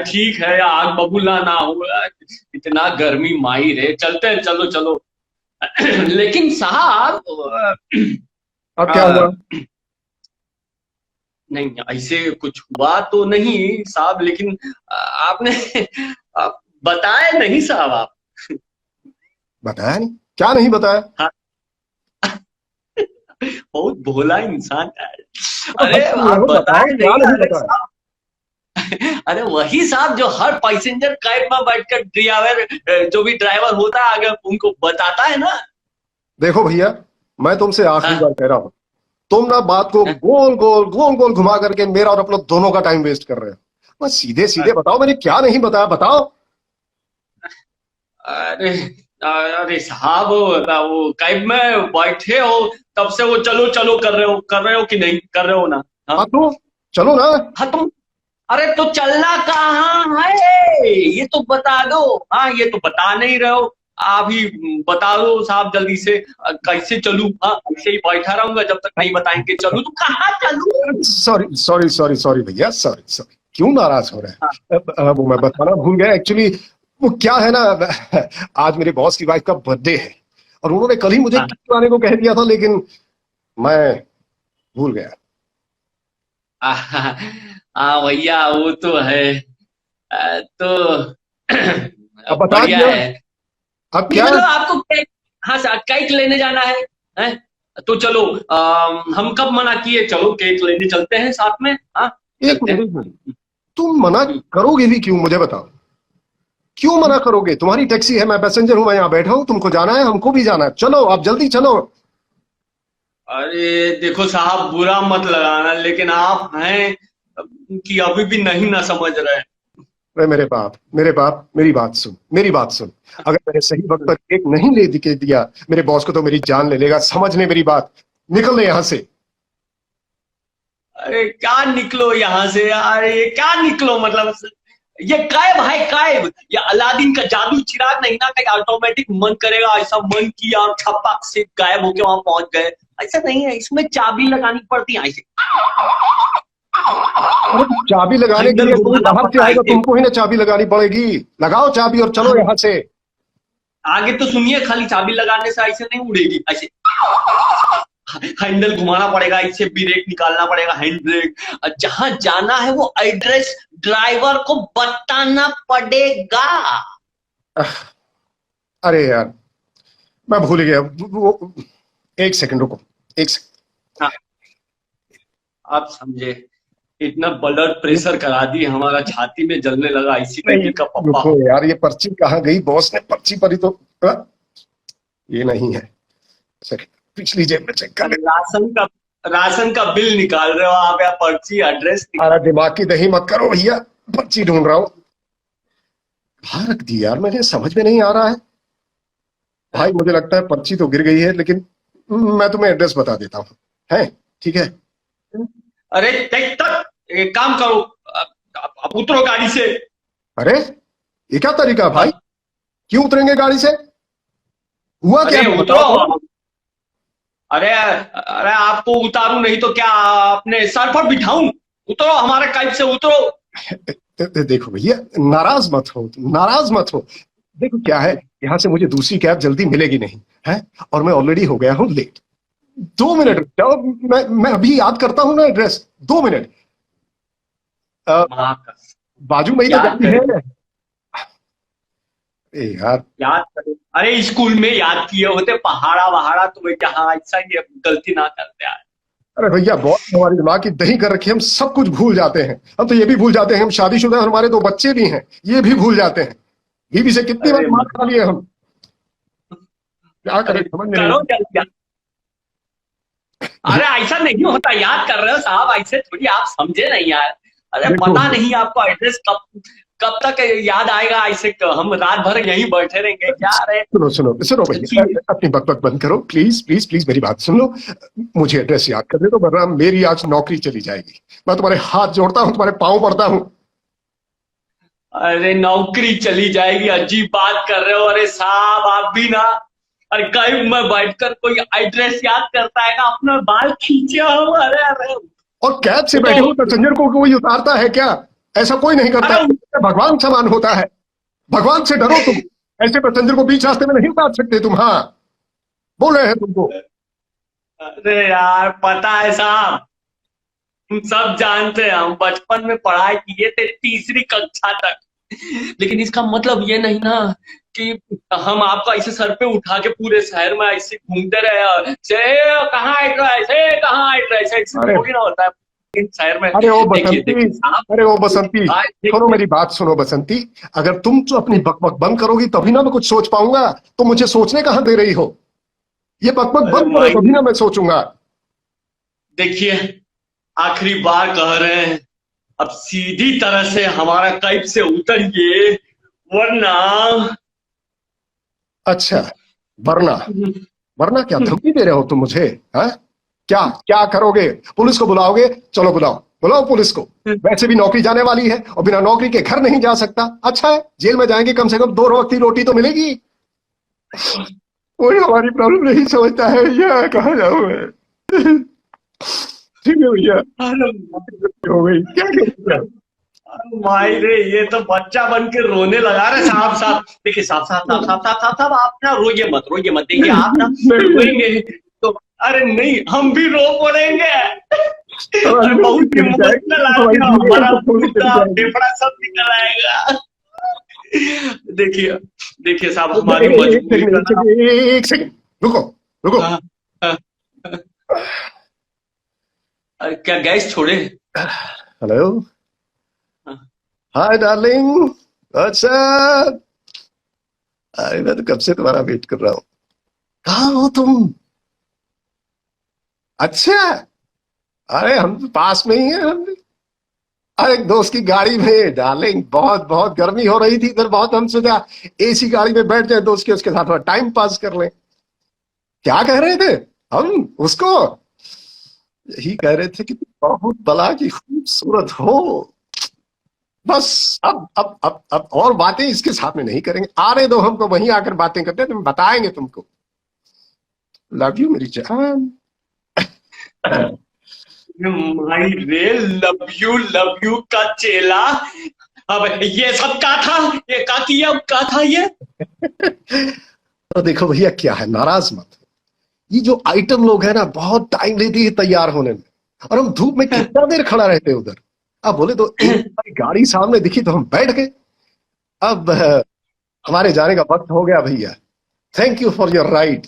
ठीक है, आग बबूला ना हो, इतना गर्मी माही रे, चलते हैं, चलो चलो। लेकिन साहब, अब क्या हुआ? अ, नहीं, ऐसे कुछ हुआ तो नहीं साहब, लेकिन आपने बताया नहीं साहब आप। बताया नहीं? क्या नहीं बताया? हाँ, बहुत भोला इंसान है। तो अरे हद क्यों है, आप वो बताओ बताए क्या नहीं, नहीं अरे बताया। साहब, अरे वही साहब जो हर पैसेंजर कैब में बैठकर ड्राइवर, जो भी ड्राइवर होता है अगर उनको बताता है ना। देखो भैया, मैं तुमसे आखिरी हाँ, बार कह रहा हूं, तुम ना बात को हाँ, गोल गोल घुमा करके मेरा और अपना दोनों का टाइम वेस्ट कर रहे हो। बस सीधे सीधे हाँ। बताओ, मैंने क्या नहीं बताया, बताओ। अरे अरे साहब, वो कैब में बैठे हो तब से वो चलो चलो कर रहे हो कि नहीं कर रहे हो ना? हाँ, हाँ तो चलो ना। हाँ, तुम, अरे तो चलना कहाँ है ये तो बता दो। हाँ, ये तो बता नहीं रहे हो। आप ही बता दो साहब जल्दी से, कैसे चलूं? हाँ, ऐसे ही बैठा रहूंगा जब तक नहीं बताएंगे चलूं तो कहाँ चलूं? सॉरी सॉरी सॉरी सॉरी भैया, सॉरी सॉरी। क्यों नाराज हो रहे हाँ, हैं? वो मैं बताना भूल गया एक्चुअली। वो क्या है ना, आज मेरे बॉस की वाइफ का बर्थडे है और उन्होंने कल ही मुझे हाँ, गिफ्ट लाने को कह दिया था, लेकिन मैं भूल गया। भैया वो तो है। तो अब बता बढ़िया दिया, है। अब नहीं क्या? मतलब आपको हाँ सर, केक लेने जाना है? तो चलो, हम कब मना किए, चलो केक लेने चलते हैं साथ में, हाँ, एक चलते मिनट हैं। एक मिनट, तुम मना हम्म, करोगे भी क्यों, मुझे बताओ। क्यों मना करोगे? तुम्हारी टैक्सी है, मैं पैसेंजर हूं, मैं यहाँ बैठा हूं, तुमको जाना है, हमको भी जाना है, चलो आप जल्दी चलो। अरे देखो साहब, बुरा मत लगाना, लेकिन आप हैं कि अभी भी नहीं ना समझ रहे। अरे मेरे बाप, मेरी बात सुन, मेरी बात सुन। अगर मैंने सही वक्त पर केक नहीं ले के दिया, मेरे बॉस को तो मेरी जान ले लेगा, समझ ले मेरी बात। निकल ले यहाँ से। अरे क्या निकलो यहाँ से यार, ये क्या निकलो मतलब, ये गायब है गायब, ये अलादीन का जादू चिराग नहीं ना कि ऑटोमेटिक मन करेगा ऐसा मन किया और छपाक से गायब होके वहां पहुंच गए। ऐसा नहीं है, इसमें चाबी लगानी पड़ती है ऐसे, अरे तो चाबी लगाने के हैंडल लिए कोई घुमाना बाहर से पड़ता है आएगा, ऐसे। तुमको ही ना चाबी लगानी पड़ेगी। लगाओ चाबी और चलो यहाँ से। आगे तो सुनिए, खाली चाबी लगाने से ऐसे नहीं उड़ेगी, ऐसे हैंडल घुमाना पड़ेगा, इससे ब्रेक निकालना पड़ेगा, हैंड ब्रेक, जहां जाना है वो एड्रेस ड्राइवर को बताना पड़ेगा। अरे यार, मैं भूल गया वो। एक सेकंड रुको, एक सेकंड। हाँ, आप समझे, इतना ब्लड प्रेशर करा दी, हमारा छाती में जलने लगा, इसी नहीं, बेटी का पप्पा रुको हो। यार, ये पर्ची कहाँ गई? बॉस ने पर्ची पर ही तो ये नहीं है। सेकंड, पिछली जेब में चेक कर ले। राशन का बिल निकाल रहे हो आप या पर्ची एड्रेस अरे निकाल? दिमाग की दही मत करो भैया, पर्ची ढूंढ रहा हूँ। कहाँ रख दी यार मैंने, समझ में नहीं आ रहा है। भाई मुझे लगता है पर्ची तो गिर गई है, लेकिन मैं तुम्हें एड्रेस बता देता हूँ, है? ठीक है। अरे देख तक, एक काम करो, आप उतरो गाड़ी से। अरे ये क्या तरीका है भाई? हाँ, क्यों उतरेंगे गाड़ी से? हुआ क्या अरे है बताओ तो। उतरो। अरे अरे आपको उतारू नहीं तो क्या अपने सर पर बिठाऊं? उतरो, हमारे कैब से उतरो। देखो भैया, नाराज मत हो, नाराज मत हो। देखो क्या है, यहाँ से मुझे दूसरी कैब जल्दी मिलेगी नहीं है, और मैं ऑलरेडी हो गया हूँ लेट। 2 मिनट रुक जाओ, मैं अभी याद करता हूँ ना एड्रेस। 2 मिनट। माँ का, बाजू में ही तो याद गाड़ी करे, है। ए यार, याद करे, अरे स्कूल में याद किए होते पहाड़ा वहाड़ा तो भाई, हाँ ऐसा ही गलती ना करते यार। अरे भैया, बहुत हमारी दिमाग की दही कर रखी है, हम सब कुछ भूल जाते हैं। हम तो ये भी भूल जाते हैं हम शादीशुदा हैं, हमारे 2 बच्चे भी हैं, ये भी भूल जाते हैं। बीवी से कितनी बार अरे मार खा लिए हम। क्या करें अरे समझ में नहीं करो आता। जल्दी। अरे ऐसा नहीं होता, याद कर रहे हो साहब, ऐसे थोड़ी, आप समझे नहीं यार। अरे देखो, पता नहीं आपको एड्रेस कब कब तक याद आएगा, ऐसे हम रात भर यहीं बैठे रहेंगे क्या? अरे सुनो सुनो सुनो भैया, सोचिए। अपनी बकबक बंद करो, प्लीज प्लीज प्लीज, मेरी बात सुन लो। मुझे एड्रेस याद कर दे तो, वरना मेरी आज नौकरी चली जाएगी। मैं तुम्हारे हाथ जोड़ता हूँ, तुम्हारे पाँव पड़ता हूँ। अरे नौकरी चली जाएगी, अजीब बात कर रहे हो। अरे साहब आप भी ना, अरे कहीं में बैठकर कोई एड्रेस याद करता है ना, अपना बाल खींचे हो? अरे अरे और कैब से वो बैठे हुए तो पैसेंजर को कोई उतारता है क्या? ऐसा कोई नहीं करता अरे है, भगवान समान होता है। भगवान से डरो तुम, ऐसे पैसेंजर को बीच रास्ते में नहीं उतार सकते तुम। हाँ, बोल रहे हैं तुमको। अरे यार पता है साहब, हम सब जानते हैं, हम बचपन में पढ़ाई किए थे तीसरी कक्षा तक। लेकिन इसका मतलब ये नहीं ना कि हम आपको ऐसे सर पे उठा के पूरे शहर में ऐसे घूमते रहे, से कहाँ एड्रेस है, कहाँ एड्रेस है, ऐसे अरे थोड़ी ना होता है इन शहर में। अरे ओ देखिए बसंती, देखिए साहब, अरे ओ बसंती, आज सुनो देखिए। मेरी बात, सुनो बसंती। अगर तुम तो अपनी बकबक बंद करोगी तभी ना मैं कुछ सोच पाऊंगा। तुम मुझे सोचने कहाँ दे रही हो? ये बकबक अरे बंद करो माई, तभी ना मैं सोचूंगा। देखिए आखिरी बार कह रहे हैं, अब सीधी तरह से हमारा कैब से उतरिए, वरना अच्छा, वरना? वरना क्या धमकी दे रहे हो तुम मुझे? हाँ, क्या क्या करोगे? पुलिस को बुलाओगे? चलो बुलाओ, बुलाओ पुलिस को। वैसे भी नौकरी जाने वाली है और बिना नौकरी के घर नहीं जा सकता। अच्छा है, जेल में जाएंगे, कम से कम 2 वक्त की रोटी तो मिलेगी। कोई हमारी प्रॉब्लम नहीं समझता है भैया, कहाँ जाऊं मैं? ठीक है भैया, अरे हो गई, क्या करूं? माई रे, ये तो बच्चा बन के रोने लगा रहे। साहब साहब देखिए, साहब साहब साहब साहब साहब साहब साहब, आप ना रोइए मत, रोइए मत। देखिए आप ना नहीं, रोएंगे तो, अरे नहीं, हम भी रो पड़ेंगे। हमारी अरे नौकरी बहुत चली जाएगी, इमोशनल हमारी आदमी, जिंदगी हमारा तो थोड़ी चली मुद्दा जाएगी। फेफड़ा सब निकल आएगा। देखिए देखिए साहब, हमारी एक मजबूरी सेकंड, का एक ना। सेकंड, एक सेकंड, रुको, रुको। हाँ, हाँ, अरे क्या गैस छोड़े? हेलो, हाँ, हाय डार्लिंग, व्हाट्सअप? अरे मैं तो कब से तुम्हारा वेट कर रहा हूँ। कहाँ हो तुम? अच्छा, अरे हम तो पास में ही हैं हम। अरे एक दोस्त की गाड़ी में डार्लिंग, बहुत बहुत गर्मी हो रही थी इधर बहुत, हम सोचा एसी गाड़ी में बैठ जाए दोस्त के, उसके साथ थोड़ा टाइम पास कर लें। क्या कह रहे थे हम उसको? यही कह रहे थे कि तुम बहुत बला की खूबसूरत हो। बस अब और बातें इसके साथ में नहीं करेंगे। आने दो हमको, वहीं आकर बातें करते हैं, तुम बताएंगे तुमको। लव यू मेरी जान। माई रे, लव यू का चेला। अब ये सब क्या था, ये क्या किया, क्या था ये? तो देखो भैया, क्या है, नाराज मत। ये जो आइटम लोग हैं ना, बहुत टाइम लेती है तैयार होने में, और हम धूप में कितना देर खड़ा रहते हैं उधर। अब बोले तो एक हमारी गाड़ी सामने दिखी तो हम बैठ गए। अब हमारे जाने का वक्त हो गया भैया। Thank you for your ride,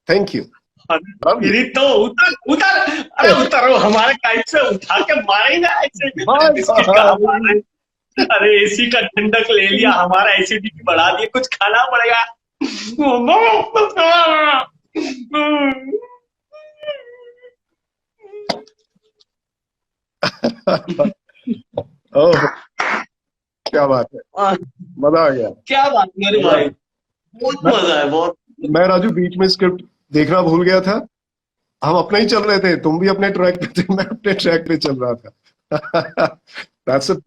thank you, love you. मेरी तो उतर उतर, अरे उतरो, हमारे काइट से उठा के मारेगा ऐसे। अरे बाय बिस्किट कहाँ मार बाय। रहे? अरे एसी का ठंडक ले लिया, हमारा एसिडिटी बढ़ा दिया, कुछ खाना पड़ेगा। ओह, क्या बात है, मजा आ गया। क्या बात मेरे मजा आ भाई, गया। बहुत मैं मजा है, बहुत। मैं राजू बीच में स्क्रिप्ट देखना भूल गया था। हम अपना ही चल रहे थे, तुम भी अपने ट्रैक पे थे, मैं अपने ट्रैक पे चल रहा था। That's it.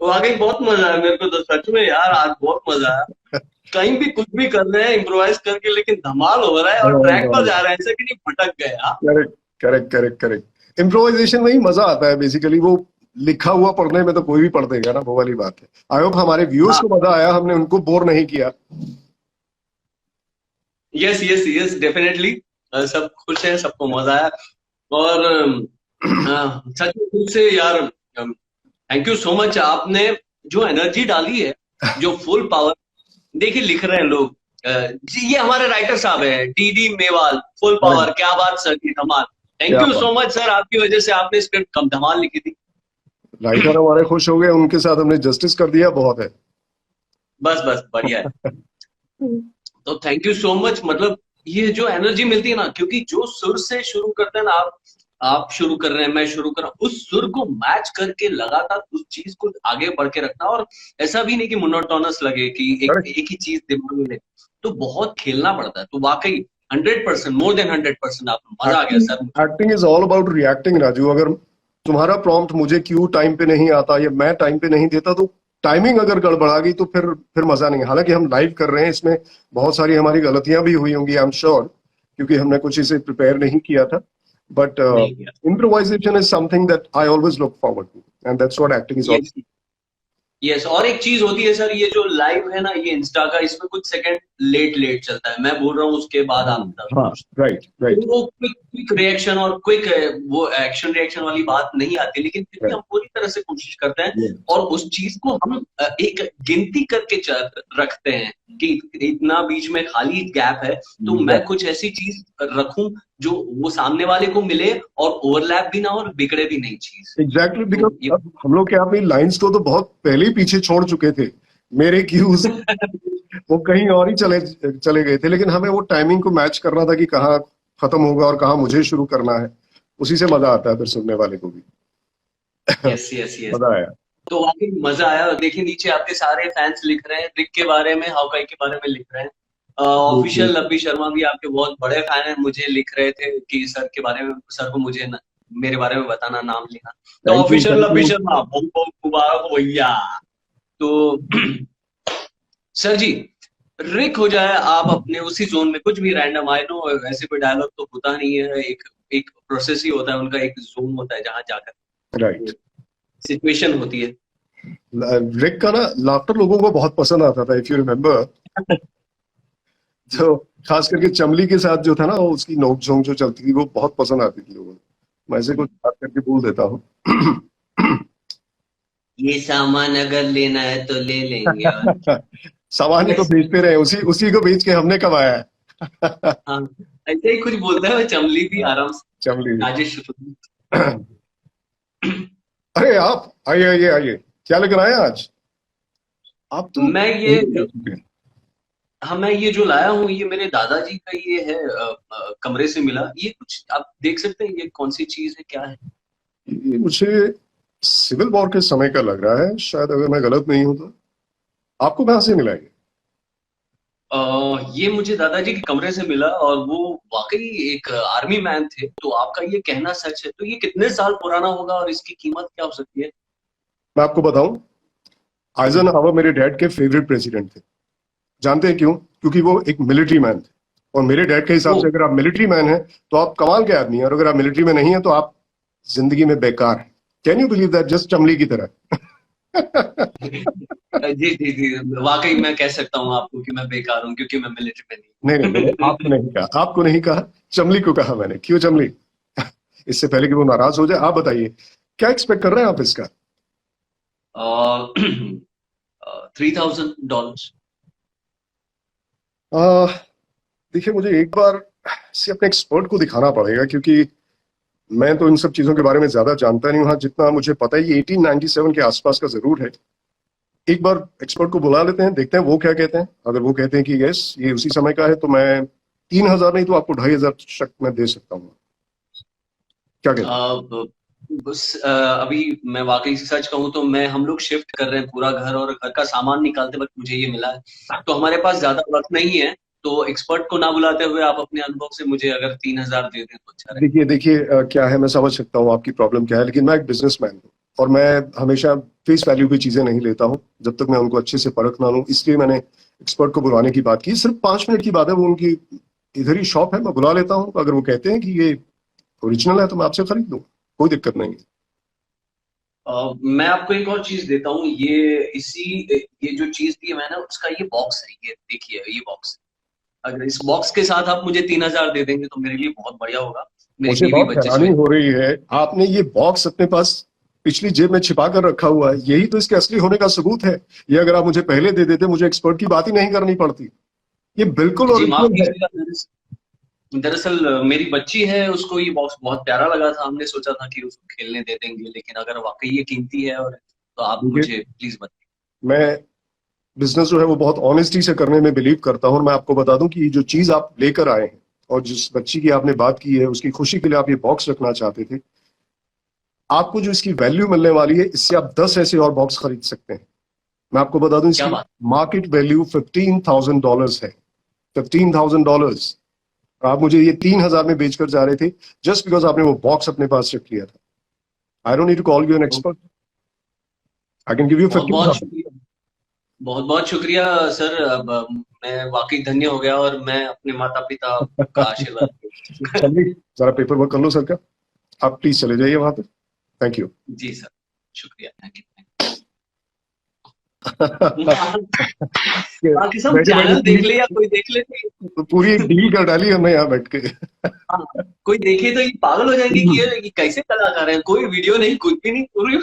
वाकई बहुत मजा है मेरे को तो, सच में यार, आज बहुत मजा आया। कहीं भी कुछ भी कर रहे हैं इम्प्रोवाइज करके, लेकिन धमाल हो रहा है और ट्रैक पर जा रहे हैं, ऐसे कि नहीं भटक गए। हाँ, correct, correct, correct, correct. Improvisation में ही मजा आता है बेसिकली। वो लिखा हुआ पढ़ने में तो कोई भी पढ़ देगा ना, वो वाली बात है। आई होप हमारे व्यूअर्स हाँ, को मजा आया, हमने उनको बोर नहीं किया। Yes yes yes, definitely. सब खुश हैं, सबको मजा आया। और सच में दिल से यार, थैंक यू सो मच। आपने जो एनर्जी डाली है, जो फुल पावर। देखिए लिख रहे हैं लोग, जी ये हमारे राइटर साहब है, DD Mewal, full correct, power, क्या बात सर की धमाल। थैंक क्या यू बात। सो मच सर, आपकी वजह से आपने स्क्रिप्ट कम धमाल लिखी थी। राइटर हमारे खुश हो गए, उनके साथ हमने जस्टिस कर दिया, बहुत है। बस बस बढ़िया है। तो थैंक यू सो मच। मतलब ये जो एनर्जी मिलती है ना, क्योंकि जो सुर से शुरू करते हैं ना, आप शुरू कर रहे हैं, मैं शुरू कर रहा हूँ, उस सुर को मैच करके लगातार उस चीज को आगे बढ़ के रखना, और ऐसा भी नहीं कि मोनोटोनस लगे कि करेक्ट। एक ही चीज दिमाग में ले। तो बहुत खेलना पड़ता है। तो वाकई 100%, मोर देन 100%, आप मजा आ गया एक्टिंग, सर मुझे। Acting is all about reacting Raju. अगर तुम्हारा प्रॉम्प्ट मुझे क्यों टाइम पे नहीं आता या मैं टाइम पे नहीं देता, तो टाइमिंग अगर गड़बड़ा गई तो फिर मजा नहीं। हालांकि हम लाइव कर रहे हैं, इसमें बहुत सारी हमारी गलतियां भी हुई होंगी, आई एम श्योर, क्योंकि हमने कुछ इसे प्रिपेयर नहीं किया था। But नहीं किया। improvisation is something that I always look forward to, and that's what acting is all. Yes yes, और एक चीज होती है सर, ये जो लाइव है ना, ये इंस्टा का, इसमें कुछ सेकंड लेट लेट चलता है, मैं बोल रहा हूँ उसके बाद आप हाँ, right, right, वो क्विक क्विक रिएक्शन और क्विक वो एक्शन रिएक्शन वाली बात नहीं आती, लेकिन फिर भी right. हम पूरी तरह से कोशिश करते हैं Yes. और उस चीज को हम एक गिनती करके रखते हैं कि इतना बीच में खाली गैप है, तो मैं कुछ ऐसी चीज रखूं जो वो सामने वाले को मिले और ओवरलैप भी ना हो और बिगड़े भी नहीं चीज। Exactly, because ये- अब हम लोग क्या अपनी लाइंस को तो बहुत पहले ही पीछे छोड़ चुके थे। मेरे क्यूज वो कहीं और ही चले गए थे, लेकिन हमें वो टाइमिंग को मैच करना था कि कहाँ खत्म होगा और कहाँ मुझे शुरू करना है। उसी से मजा आता है फिर सुनने वाले को भी। यस यस यस, मजा आया। तो वाकई मजा आया। देखिए नीचे आपके सारे फैंस लिख रहे हैं, रिक के बारे में, हाउकाई के बारे में लिख रहे हैं। ऑफिशियल लब्बी शर्मा भी आपके बहुत बड़े फैन हैं, मुझे लिख रहे थे कि सर के बारे में, सर को मुझे मेरे बारे में बताना, नाम लिखा। तो Thank you, official thank लब्बी you. Sharma बहुत बहुत मुबारक हो भैया। तो सर जी, रिक हो जाए आप अपने उसी जोन में, कुछ भी रैंडम, आई नो वैसे कोई डायलॉग तो होता नहीं है, एक एक प्रोसेस ही होता है उनका, एक जोन होता है जहां जाकर राइट। सिचुएशन होती है। रिक का ना लाफ्टर लोगों को बहुत पसंद आता था, इफ यू रिमेम्बर। जो खास करके चमली के साथ जो था ना, वो उसकी नोक झोंक जो चलती थी, वो बहुत पसंद आती थी लोगों को। मैं ऐसे कुछ बात करके बोल देता हूँ। ये सामान अगर लेना है तो ले लेंगे। और सामान ही तो बेचते रहे, उसी को बेच के हमने कमाया है। हाँ, ऐसे ही कुछ बोलता है वो चमली भी आराम से। चमली भी। राजेश अरे आप आइए आइए आइए, क्या लेकर आए आज आप? तो मैं ये जो लाया हूँ, ये मेरे दादाजी का ये है, कमरे से मिला। ये कुछ आप देख सकते हैं, ये कौन सी चीज है, क्या है? ये मुझे सिविल वॉर के समय का लग रहा है शायद, अगर मैं गलत नहीं हूं तो। आपको कहाँ से मिला ये? ये मुझे दादाजी के कमरे से मिला, और वो वाकई एक आर्मी मैन थे, तो आपका ये कहना सच है। तो ये कितने साल पुराना होगा और इसकी कीमत क्या हो सकती है? मैं आपको बताऊं, आइजनहावर मेरे डैड के फेवरेट प्रेसिडेंट थे। जानते हैं क्यों? क्योंकि वो एक मिलिट्री मैन थे, और मेरे डैड के हिसाब से अगर आप मिलिट्री मैन हैं तो आप कमाल के आदमी हैं, और अगर आप मिलिट्री में नहीं है तो आप जिंदगी में बेकार हैं। Can you believe that? Just चमली की तरह। जी जी जी, वाकई मैं कह सकता हूँ आपको कि मैं बेकार हूँ, क्योंकि मैं मिलिट्री में नहीं नहीं, आपको नहीं कहा, आपको नहीं कहा, चमली को कहा मैंने। क्यों चमली? इससे पहले कि वो नाराज हो जाए, आप बताइए क्या एक्सपेक्ट कर रहे हैं आप इसका? $3,000। देखिए, मुझे एक बार से अपने एक्सपर्ट को दिखाना पड़ेगा, क्योंकि मैं तो इन सब चीजों के बारे में ज्यादा जानता नहीं हूँ। हाँ, जितना मुझे पता है ये 1897 के आसपास का जरूर है। एक बार एक्सपर्ट को बुला लेते हैं, देखते हैं वो क्या कहते हैं। अगर वो कहते हैं कि यस ये उसी समय का है, तो मैं 3,000 नहीं तो आपको 2,500 तक मैं दे सकता हूँ। क्या कहते हैं? बस अभी मैं वाकई सच कहूँ तो हम लोग शिफ्ट कर रहे हैं पूरा घर, और घर का सामान निकालते वक्त मुझे ये मिला है, तो हमारे पास ज्यादा वक्त नहीं है। तो एक्सपर्ट को ना बुलाते हुए आप अपने अनुभव से मुझे अगर 3,000 दे दें तो अच्छा रहेगा। देखिए क्या है, मैं समझ सकता हूँ आपकी प्रॉब्लम क्या है, लेकिन मैं एक बिजनेसमैन हूँ और मैं हमेशा फेस वैल्यू की चीजें नहीं लेता हूँ जब तक मैं उनको अच्छे से परख ना लूँ। इसलिए मैंने एक्सपर्ट को बुलाने की बात की। सिर्फ 5 मिनट की बात है, वो उनकी इधर ही शॉप है, मैं बुला लेता हूँ। अगर वो कहते हैं कि ये ओरिजिनल है तो मैं आपसे खरीद लूँ, कोई दिक्कत नहीं है। मैं आपको एक और चीज देता हूँ, ये जो चीज दी है मैंने, उसका ये बॉक्स है, ये देखिए ये बॉक्स। अगर इस बॉक्स के साथ आप मुझे 3,000 दे देंगे तो मेरे लिए बहुत बढ़िया होगा। मेरी मुझे बीवी बहुत बच्चे हैरानी हो रही है, आपने ये बॉक्स अपने पास पिछली जेब में छिपा कर रखा हुआ है। यही तो इसके असली होने का सबूत है। ये अगर आप मुझे पहले दे देते, मुझे एक्सपर्ट की बात ही नहीं करनी पड़ती। ये बिल्कुल जी माफ ओरिजिनल है। कीजिएगा, दरअसल मेरी बच्ची है, उसको ये बॉक्स बहुत प्यारा लगा था, हमने सोचा था कि उसको खेलने दे देंगे, लेकिन अगर वाकई ये कीमती है और तो आप मुझे प्लीज बताइए। मैं बिजनेस जो है वो बहुत ऑनेस्टी से करने में बिलीव करता हूँ। और मैं आपको बता दूं कि जो चीज आप लेकर आए हैं और जिस बच्ची की आपने बात की है, उसकी खुशी के लिए आप ये बॉक्स रखना चाहते थे, आपको जो इसकी वैल्यू मिलने वाली है, इससे आप 10 ऐसे और बॉक्स खरीद सकते हैं। मैं आपको बता दूं, इसकी मार्केट वैल्यू $15,000 है। $15,000 आप मुझे ये 3,000 में बेचकर जा रहे थे, जस्ट बिकॉज आपने वो बॉक्स अपने पास रख लिया था। I don't need to call you an expert, I can give you 15,000। बहुत बहुत शुक्रिया सर। अब मैं वाकई धन्य हो गया और मैं अपने माता पिता का आशीर्वाद। चलिए जरा पेपर वर्क कर लो सर का, आप प्लीज चले जाइए वहां पे। Thank you. जी सर, शुक्रिया, थैंक यू। बाकी सब बैठे बैठे चैनल देख ले या कोई देख ले पूरी एक डील कर डाली हमने यहाँ बैठ के। हाँ, कोई देखे तो ये पागल हो जाएंगे कि ये कैसे कलाकार हैं, कोई वीडियो नहीं, कुछ भी नहीं, पूरी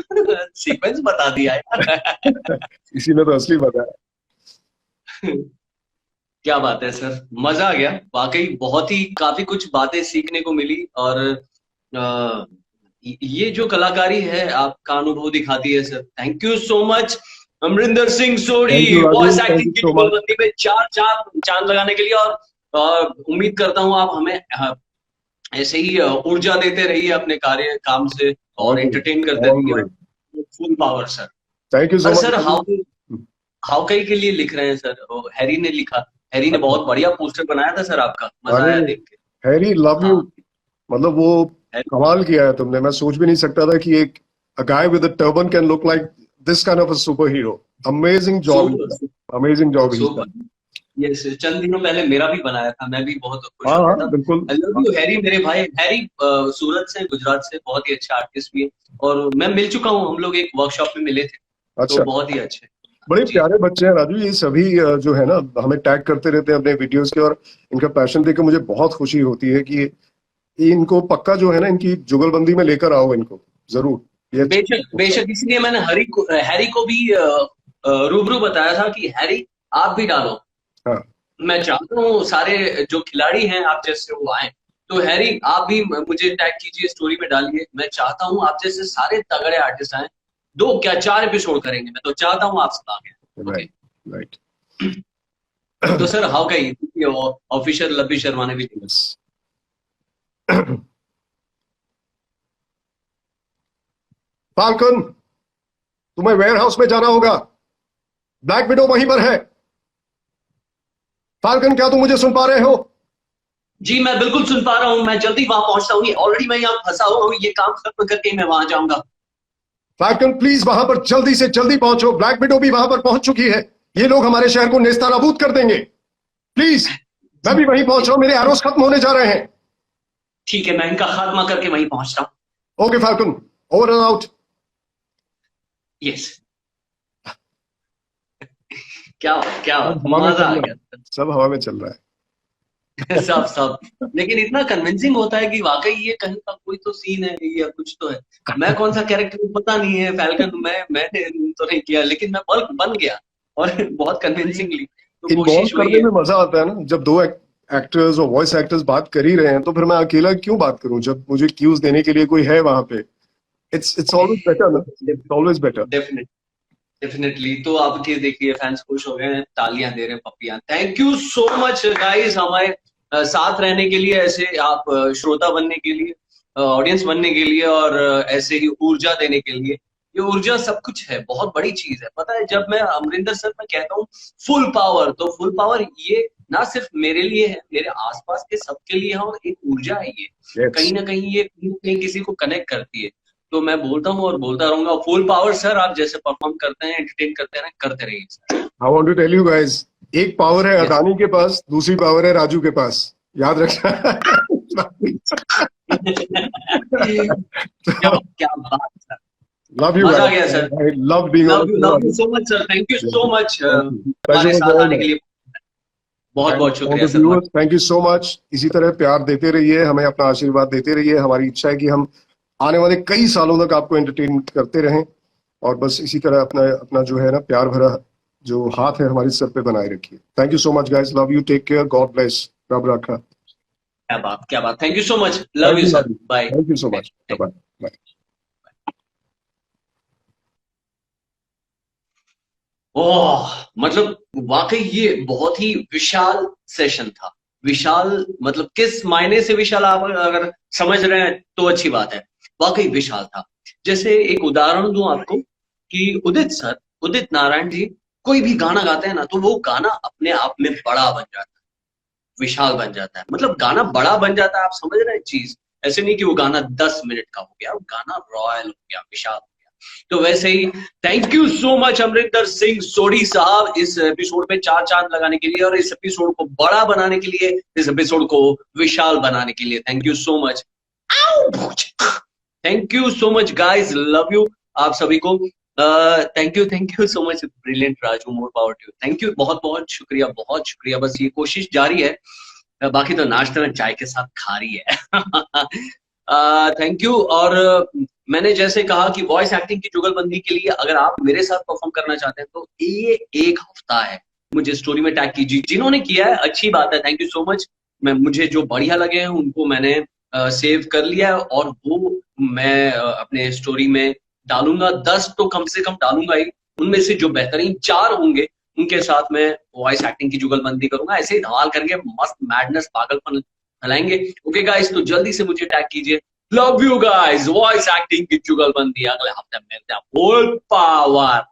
सीक्वेंस बता दिया है। इसी में तो असली मजा है। क्या बात है सर, मजा आ गया वाकई, बहुत ही काफी कुछ बातें सीखने को मिली। और अ, ये जो कलाकारी है आपका अनुभव दिखाती है sir. Thank you so much Amarinder Singh Sodhi, thank you Raju, voice thank acting you की सो मच। जुगलबंदी में चार चार चांद लगाने के लिए। और उम्मीद करता हूँ आप हमें ऐसे ही ऊर्जा देते रहिए अपने कार्य काम से, और एंटरटेन करते रहिए। Always. Full power sir. Thank you सो और मच सर राजू। हाउकई के लिए लिख रहे हैं सर, हैरी ने लिखा, हैरी ने बहुत बढ़िया पोस्टर बनाया था सर आपका, मजा अरे आया देख के। हैरी लव यू, हाँ, मतलब वो कमाल किया है तुमने। मैं सोच भी नहीं सकता था कि एक a guy with a turban can look like this kind of a superhero. Amazing job. Super Amazing job he's super. done. Yes, चंद दिनों पहले मेरा भी बनाया था, मैं भी बहुत खुश हाँ हो हाँ गया था। बिल्कुल। आई लव यू हैरी, मेरे भाई हैरी सूरत से, गुजरात से, बहुत ही अच्छा आर्टिस्ट भी है। और मैं मिल चुका हूँ, हम लोग एक वर्कशॉप में मिले थे, तो अच्छा, बहुत ही अच्छे। बड़े जी प्यारे बच्चे हैं राजू ये सभी। जो है ना, हमें टैग करते रहते हैं अपने वीडियोस के, और इनका पैशन देख के मुझे बहुत खुशी होती है कि इनको पक्का जो है ना, इनकी जुगलबंदी में लेकर आओ इनको जरूर। ये बेशक बेशक, इसलिए मैंने हैरी को भी रूबरू बताया था कि हैरी आप भी डालो। हाँ मैं चाहता हूँ सारे जो खिलाड़ी हैं आप जैसे वो आए। तो हैरी आप भी मुझे टैग कीजिए, स्टोरी में डालिए। मैं चाहता हूँ आप जैसे सारे तगड़े आर्टिस्ट आए, 2 क्या 4 एपिसोड करेंगे, मैं तो चाहता हूँ आप सब आ गए। Okay, right right. तो सर हाउ का ऑफिशियल लब्बी शर्मा ने भी लिखा। यस। फाल्कन, तुम्हें वेयर हाउस में जाना होगा, ब्लैक विडो वहीं पर है। फाल्कन, क्या तुम मुझे सुन पा रहे हो? जी मैं बिल्कुल सुन पा रहा हूँ, मैं जल्दी वहां पहुंचता हूँ। ऑलरेडी मैं यहाँ फंसा हुआ हूँ, ये काम खत्म करके मैं वहां जाऊंगा। फाल्कन प्लीज वहां पर जल्दी से जल्दी पहुंचो, ब्लैक विडो भी वहां पर पहुंच चुकी है। ये लोग हमारे शहर को नेस्तानाबूद कर देंगे। प्लीज, मैं भी वहीं पहुंच रहा हूं, मेरे एरोस खत्म होने जा रहे हैं। ठीक है, मैं इनका खात्मा करके वहीं पहुंचता हूँ। Okay falcon, over and out. Yes. क्या क्या सब हवा में मजा चल आ रहा है, गया। सब हवा में चल रहा है। सब सब, लेकिन इतना कन्विंसिंग होता है कि वाकई ये कहीं का कोई तो सीन है या कुछ तो है। मैं कौन सा कैरेक्टर पता नहीं है, फैल्कन मैंने तो नहीं किया, लेकिन मैं बल्क बन गया और बहुत कन्विंसिंगली। तो इन्वॉल्व कोशिश वही करने है। में मजा आता है ना, जब दो एक्टर्स और वॉइस एक्टर्स बात कर ही रहे हैं, तो फिर मैं अकेला क्यों बात करूं जब मुझे क्यूज देने के लिए कोई है वहां पे। इट्स ऑलवेज बेटर ना, it's always better. Definite definitely. तो आप ये देखिए, फैंस खुश हो गए हैं, तालियां दे रहे हैं, पप्पियां। Thank you so much guys, हमारे साथ रहने के लिए, ऐसे आप श्रोता बनने के लिए, ऑडियंस बनने के लिए, और ऐसे ही ऊर्जा देने के लिए। ये ऊर्जा सब कुछ है, बहुत बड़ी चीज है। पता है, जब मैं अमरिंदर सर मैं कहता हूँ फुल पावर, तो फुल पावर ये ना सिर्फ मेरे लिए है, मेरे आसपास के सबके लिए है, और एक ऊर्जा है ये। यस, कहीं ना कहीं ये कहीं किसी को कनेक्ट करती है। तो मैं बोलता हूँ और बोलता रहूंगा, फुल पावर सर, आप जैसे परफॉर्म करते हैं, एंटरटेन करते हैं, करते रहिए sir. I want to tell you guys, एक पावर है यस। अदानी के पास, दूसरी पावर है राजू के पास, याद रखना। क्या क्या बात सर, लव यू मजा आ गया guys, sir. I love being on the love you show. So much sir, thank you so much pleasure हमारे वाज साथ ऑल आने के माइन। लिए। बहुत बहुत ऑल शुक्रिया the sir. Viewers, thank you so much. इसी तरह प्यार देते रहिए, हमें अपना आशीर्वाद देते रहिए। हमारी इच्छा है कि हम आने वाले कई सालों तक आपको एंटरटेन करते रहें, और बस इसी तरह अपना अपना जो है ना, प्यार भरा जो हाथ है हमारे सर पे बनाए रखिए। Thank you so much guys, love you, take care, God bless, रब रखा। क्या बात, क्या बात, thank you so much, love thank you you sir, Raju, bye. Thank you so much, bye bye. Oh, मतलब वाकई ये बहुत ही विशाल सेशन था। विशाल मतलब किस मायने से विशाल, आप अगर समझ रहे हैं तो अच्छी बात है। वाकई विशाल था। जैसे एक उदाहरण दूं आपको, कि उदित सर, उदित नारायण जी कोई भी गाना गाते हैं ना, तो वो गाना अपने आप में बड़ा बन जाता है, विशाल बन जाता है। मतलब गाना बड़ा बन जाता है, आप समझ रहे हैं चीज। ऐसे नहीं कि वो गाना 10 मिनट का हो गया, वो गाना रॉयल हो गया, विशाल हो गया। तो वैसे ही thank you so much Amarinder Singh Sodhi साहब इस एपिसोड पे 4 चांद लगाने के लिए और इस एपिसोड को बड़ा बनाने के लिए, इस एपिसोड को विशाल बनाने के लिए। Thank you so much. Thank you so much guys, love you आप सभी को। Thank you so much brilliant Raju, more power to you. Thank you, बहुत बहुत शुक्रिया, बहुत शुक्रिया। बस ये कोशिश जारी है, बाकी तो नाश्ता में चाय के साथ खा रही है। Thank you. और मैंने जैसे कहा कि वॉइस एक्टिंग की जुगलबंदी के लिए अगर आप मेरे साथ परफॉर्म करना चाहते हैं तो ये 1 हफ्ता है, मुझे स्टोरी में टैग कीजिए। जिन्होंने किया है अच्छी बात है, थैंक यू सो मच। मुझे जो बढ़िया लगे हैं उनको मैंने सेव कर लिया है और वो मैं अपने स्टोरी में डालूंगा। 10 तो कम से कम डालूंगा ही, उनमें से जो बेहतरीन 4 होंगे उनके साथ मैं वॉइस एक्टिंग की जुगलबंदी करूंगा। ऐसे ही धमाल करके मस्त मैडनेस पागलपन फैलाएंगे। ओके गाइस, तो जल्दी से मुझे टैग कीजिए। Love you guys. Voice acting की जुगलबंदी अगले हफ्ते मिलते हैं। Full power.